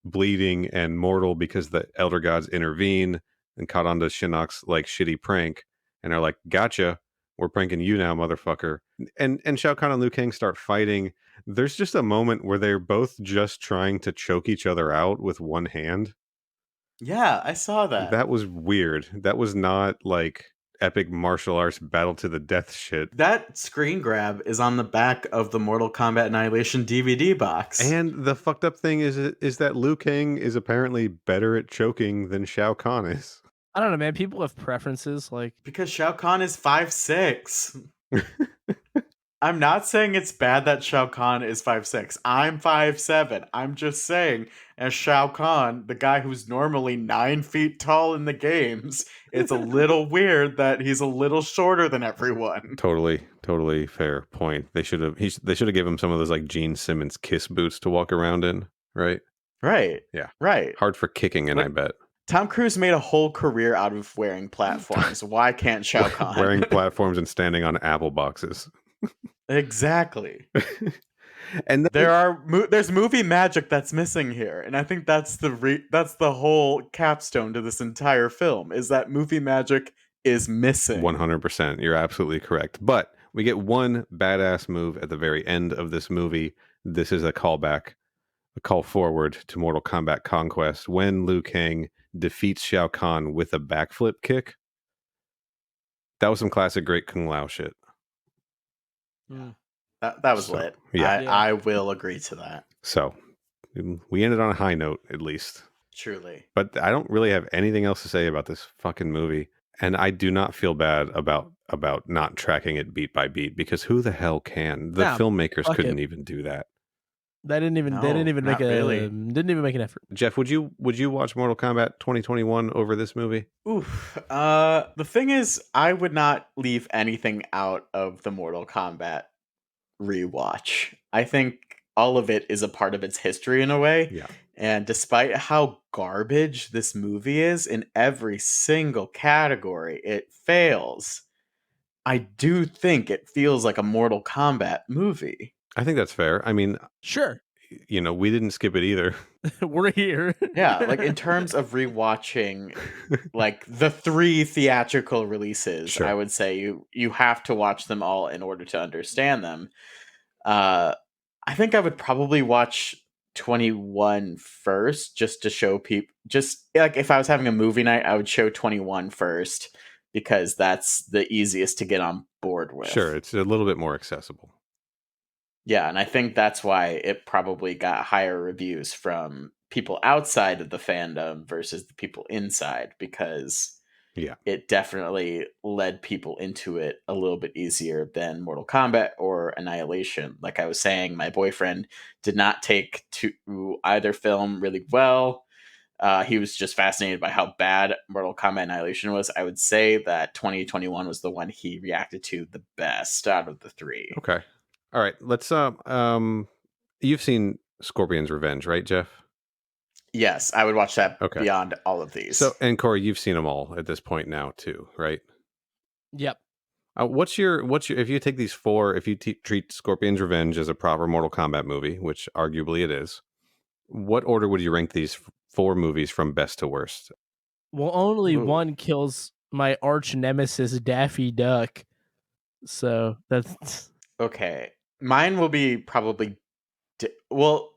bleeding and mortal because the elder gods intervene and caught on to Shinnok's like shitty prank, and are like, "Gotcha, we're pranking you now, motherfucker." And Shao Kahn and Liu Kang start fighting. There's just a moment where they're both just trying to choke each other out with one hand. Yeah, I saw that. That was weird. That was not like epic martial arts battle to the death shit. That screen grab is on the back of the Mortal Kombat Annihilation DVD box. And the fucked up thing is that Liu Kang is apparently better at choking than Shao Kahn is. I don't know, man. People have preferences, like because Shao Kahn is 5'6". I'm not saying it's bad that Shao Kahn is 5'6". I'm 5'7". I'm just saying, as Shao Kahn, the guy who's normally 9 feet tall in the games, it's a little weird that he's a little shorter than everyone. Totally fair point. They should have given him some of those like Gene Simmons Kiss boots to walk around in, right? Right. Yeah. Right. Hard for kicking in, I bet. Tom Cruise made a whole career out of wearing platforms. Why can't Shao Kahn? Wearing platforms and standing on apple boxes. Exactly. And there's movie magic that's missing here, and I think that's the whole capstone to this entire film, is that movie magic is missing. 100%. You're absolutely correct. But we get one badass move at the very end of this movie. This is a callback, a call forward to Mortal Kombat Conquest, when Liu Kang defeats Shao Kahn with a backflip kick. That was some classic Great Kung Lao shit. That was lit. Yeah. I will agree to that. So we ended on a high note, at least. Truly. But I don't really have anything else to say about this fucking movie. And I do not feel bad about not tracking it beat by beat, because who the hell can? The filmmakers couldn't even do that. They didn't even make an effort. Jeff, would you watch Mortal Kombat 2021 over this movie? Oof. The thing is, I would not leave anything out of the Mortal Kombat rewatch. I think all of it is a part of its history in a way. Yeah. And despite how garbage this movie is in every single category, it fails. I do think it feels like a Mortal Kombat movie. I think that's fair. I mean, sure. You know, we didn't skip it either. We're here. Yeah, like in terms of rewatching like the 3 theatrical releases, sure. I would say you have to watch them all in order to understand them. I think I would probably watch 21 first, just to show people, just like if I was having a movie night, I would show 21 first, because that's the easiest to get on board with. Sure, it's a little bit more accessible. Yeah, and I think that's why it probably got higher reviews from people outside of the fandom versus the people inside, because it definitely led people into it a little bit easier than Mortal Kombat or Annihilation. Like I was saying, my boyfriend did not take to either film really well. He was just fascinated by how bad Mortal Kombat Annihilation was. I would say that 2021 was the one he reacted to the best out of the three. Okay. All right. Let's you've seen Scorpion's Revenge, right, Jeff? Yes, I would watch that beyond all of these. So, and Corey, you've seen them all at this point now too, right? Yep. What's your if you take these four, if you treat Scorpion's Revenge as a proper Mortal Kombat movie, which arguably it is, what order would you rank these four movies from best to worst? Well, only one kills my arch nemesis, Daffy Duck. So that's okay. Mine will be probably. Well,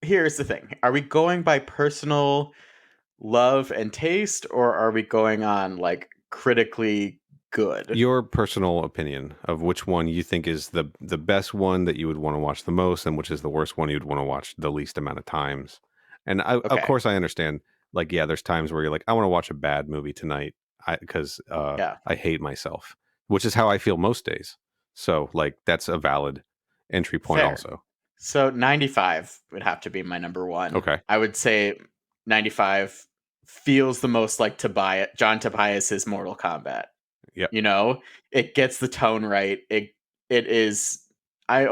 here's the thing: are we going by personal love and taste, or are we going on like critically good? Your personal opinion of which one you think is the best one that you would want to watch the most, and which is the worst one you'd want to watch the least amount of times. And of course, I understand. Like, yeah, there's times where you're like, I want to watch a bad movie tonight because I hate myself, which is how I feel most days. So, like, that's a valid entry point. Fair. Also. So 95 would have to be my number one. Okay. I would say 95 feels the most like John Tobias's Mortal Kombat. Yeah. You know, it gets the tone right. It is. I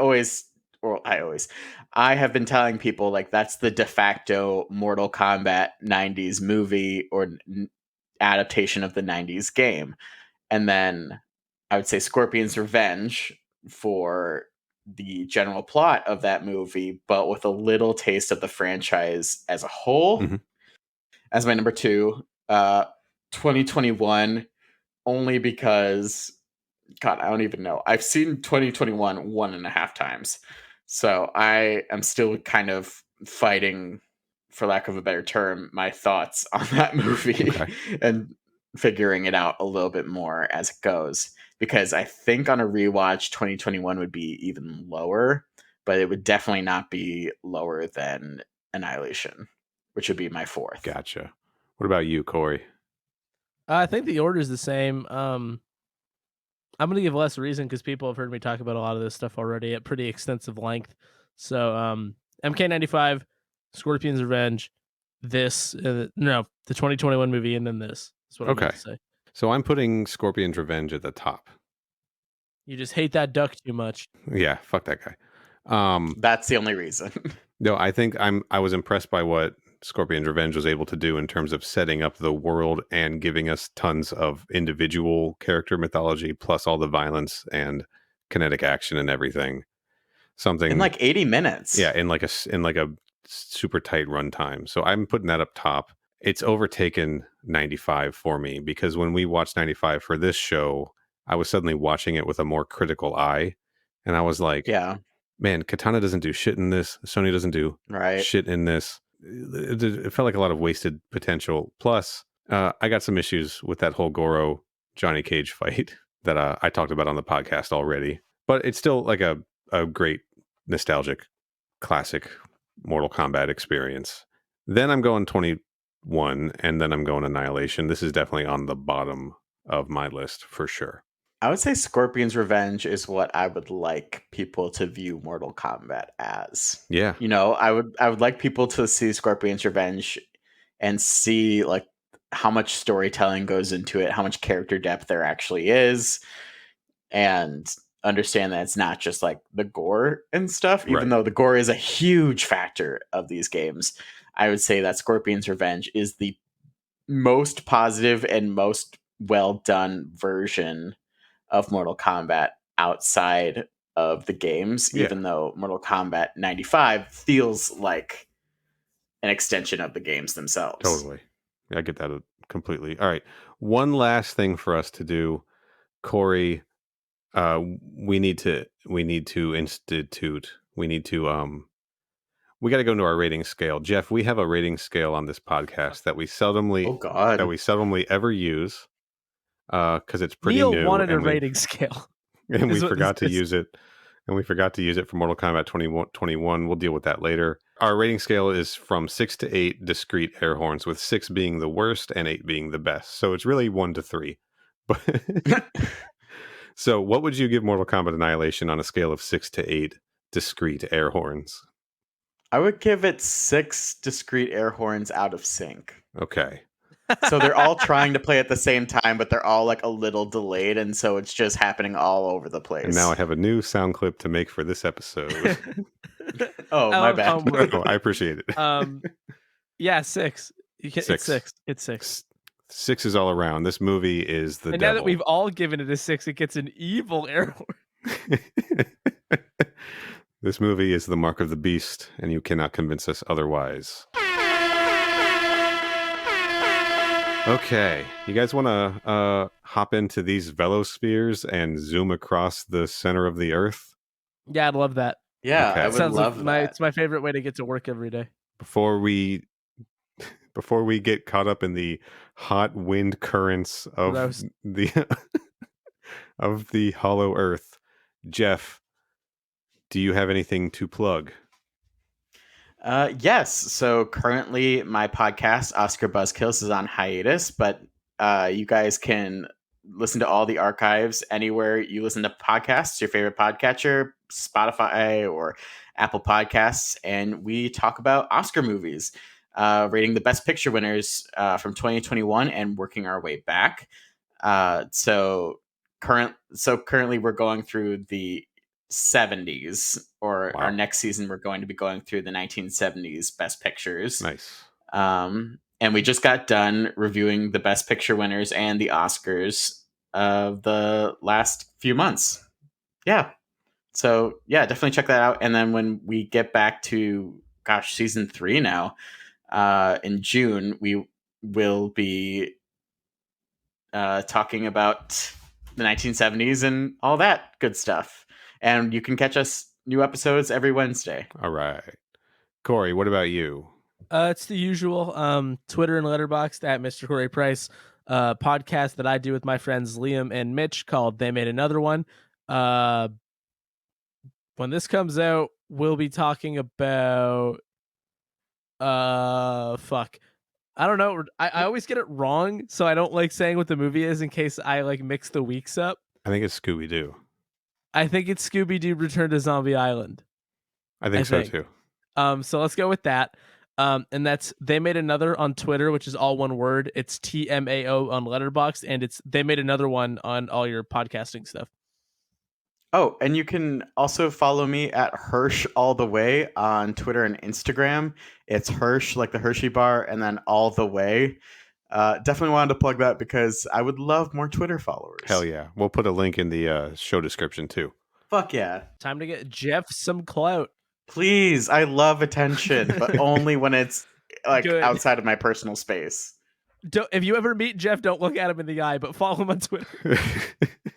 have been telling people like that's the de facto Mortal Kombat 90s movie or adaptation of the 90s game. And then I would say Scorpion's Revenge for the general plot of that movie, but with a little taste of the franchise as a whole. Mm-hmm. As my number two, 2021, only because, God, I don't even know. I've seen 2021 1.5 times. So I am still kind of fighting, for lack of a better term, my thoughts on that movie and figuring it out a little bit more as it goes. Because I think on a rewatch, 2021 would be even lower, but it would definitely not be lower than Annihilation, which would be my fourth. Gotcha. What about you, Corey? I think the order is the same. I'm going to give less reason because people have heard me talk about a lot of this stuff already at pretty extensive length. So MK95, Scorpion's Revenge, the 2021 movie, and then this. That's what I'm going to say. So I'm putting Scorpion's Revenge at the top. You just hate that duck too much. Yeah, fuck that guy. That's the only reason. No, I think I was impressed by what Scorpion's Revenge was able to do in terms of setting up the world and giving us tons of individual character mythology, plus all the violence and kinetic action and everything. Something in like 80 minutes. Yeah, in like a super tight runtime. So I'm putting that up top. It's overtaken 95 for me because when we watched 95 for this show, I was suddenly watching it with a more critical eye, and I was like, yeah. Man, Katana doesn't do shit in this. Sony doesn't do shit in this. It felt like a lot of wasted potential. Plus, I got some issues with that whole Goro Johnny Cage fight that I talked about on the podcast already. But it's still like a great nostalgic classic Mortal Kombat experience. Then I'm going 21, and then I'm going Annihilation. This is definitely on the bottom of my list for sure. I would say Scorpion's Revenge is what I would like people to view Mortal Kombat as. Yeah. You know, I would like people to see Scorpion's Revenge and see like how much storytelling goes into it, how much character depth there actually is, and understand that it's not just like the gore and stuff, even though the gore is a huge factor of these games. I would say that Scorpion's Revenge is the most positive and most well done version of Mortal Kombat outside of the games, even though Mortal Kombat 95 feels like an extension of the games themselves. Totally. I get that completely. All right. One last thing for us to do, Corey, we need to we got to go into our rating scale. Jeff, we have a rating scale on this podcast that we seldomly ever use. Because it's pretty Neil new. Wanted a rating scale. And we forgot to use it and we forgot to use it for Mortal Kombat 21. We'll deal with that later. Our rating scale is from 6 to 8 discrete air horns, with 6 being the worst and 8 being the best. So it's really 1 to 3. But so what would you give Mortal Kombat Annihilation on a scale of 6 to 8 discrete air horns? I would give it 6 discrete air horns out of sync. Okay. So they're all trying to play at the same time, but they're all like a little delayed, and so it's just happening all over the place. And now I have a new sound clip to make for this episode. Oh, my bad. Oh, I appreciate it. Yeah, 6. Six. It's 6. It's 6. 6 is all around. This movie is the and devil. now that we've all given it a 6, it gets an evil air horn. This movie is the mark of the beast, and you cannot convince us otherwise. Okay, you guys want to hop into these velospheres and zoom across the center of the Earth? Yeah, I'd love that. Yeah, Okay. I would Sounds love like that. it's my favorite way to get to work every day. Before we get caught up in the hot wind currents of Gross. the of the hollow Earth, Jeff, do you have anything to plug? Yes. So currently my podcast, Oscar Buzzkills, is on hiatus, but you guys can listen to all the archives anywhere you listen to podcasts, your favorite podcatcher, Spotify or Apple Podcasts, and we talk about Oscar movies, rating the Best Picture winners from 2021 and working our way back. So currently we're going through the 70s, or Wow. our next season we're going to be going through the 1970s Best Pictures. Nice. And we just got done reviewing the Best Picture winners and the Oscars of the last few months. Yeah. So yeah, definitely check that out. And then when we get back to season 3 now, in June, we will be talking about the 1970s and all that good stuff. And you can catch us new episodes every Wednesday. All right. Corey, what about you? It's the usual Twitter and Letterboxd at Mr. Corey Price. Podcast that I do with my friends Liam and Mitch called They Made Another One. When this comes out, we'll be talking about fuck. I don't know. I always get it wrong, so I don't like saying what the movie is in case I like mix the weeks up. I think it's Scooby-Doo. I think it's Scooby-Doo Return to Zombie Island. I think so too. So let's go with that. And that's They Made Another on Twitter, which is all one word. It's TMAO on Letterboxd, and it's They Made Another One on all your podcasting stuff. Oh, and you can also follow me at Hirsch All the Way on Twitter and Instagram. It's Hirsch, like the Hershey bar, and then All the Way. Definitely wanted to plug that because I would love more Twitter followers. Hell yeah. We'll put a link in the show description too. Fuck yeah. Time to get Jeff some clout. Please, I love attention, but only when it's like Good. outside of my personal space. If you ever meet Jeff, don't look at him in the eye, but follow him on Twitter.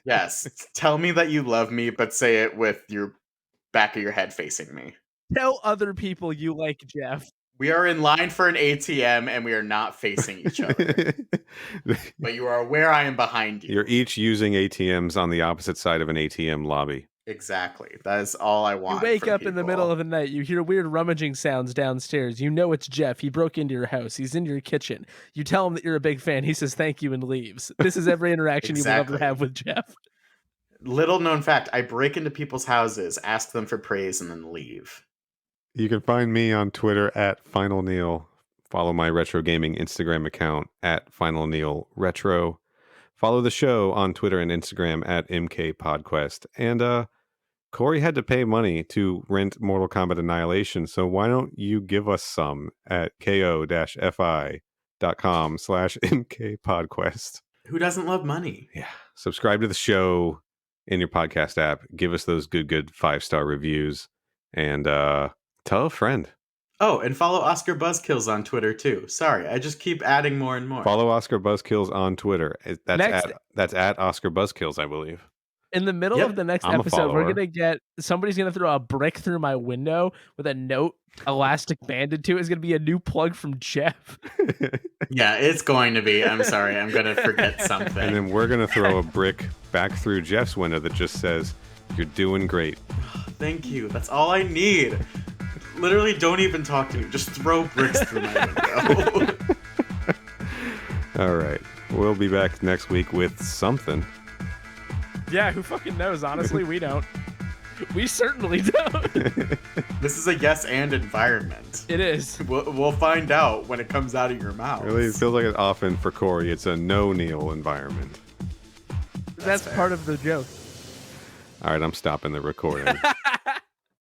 Yes. Tell me that you love me, but say it with your back of your head facing me. Tell other people you like Jeff. We are in line for an ATM and we are not facing each other. But you are aware I am behind you. You're each using ATMs on the opposite side of an ATM lobby. Exactly. That is all I want. You wake from up in the people. middle of the night, you hear weird rummaging sounds downstairs. You know it's Jeff. He broke into your house. He's in your kitchen. You tell him that you're a big fan. He says thank you and leaves. This is every interaction you will Exactly. ever have with Jeff. Little known fact, I break into people's houses, ask them for praise, and then leave. You can find me on Twitter at Final Neil. Follow my retro gaming Instagram account at Final Neil Retro. Follow the show on Twitter and Instagram at MK Podquest. And Corey had to pay money to rent Mortal Kombat Annihilation, so why don't you give us some at ko-fi.com/MK Podquest. Who doesn't love money? Yeah. Subscribe to the show in your podcast app. Give us those good 5-star reviews. And tell a friend. Oh, and follow Oscar Buzzkills on Twitter too. Sorry, I just keep adding more and more. Follow Oscar Buzzkills on Twitter. Next- That's at Oscar Buzzkills, I believe. In the middle Yep. of the next I'm a episode, we're follower. gonna get somebody's gonna throw a brick through my window with a note elastic banded to it. It's gonna be a new plug from Jeff. Yeah, it's going to be. I'm sorry, I'm going to forget something. And then we're going to throw a brick back through Jeff's window that just says, "You're doing great." Thank you. That's all I need. Literally, don't even talk to me. Just throw bricks through my window. All right. We'll be back next week with something. Yeah, who fucking knows? Honestly, we don't. We certainly don't. This is a yes and environment. It is. We'll find out when it comes out of your mouth. Really, it feels like it often for Corey. It's a no Neil environment. That's part of the joke. All right, I'm stopping the recording.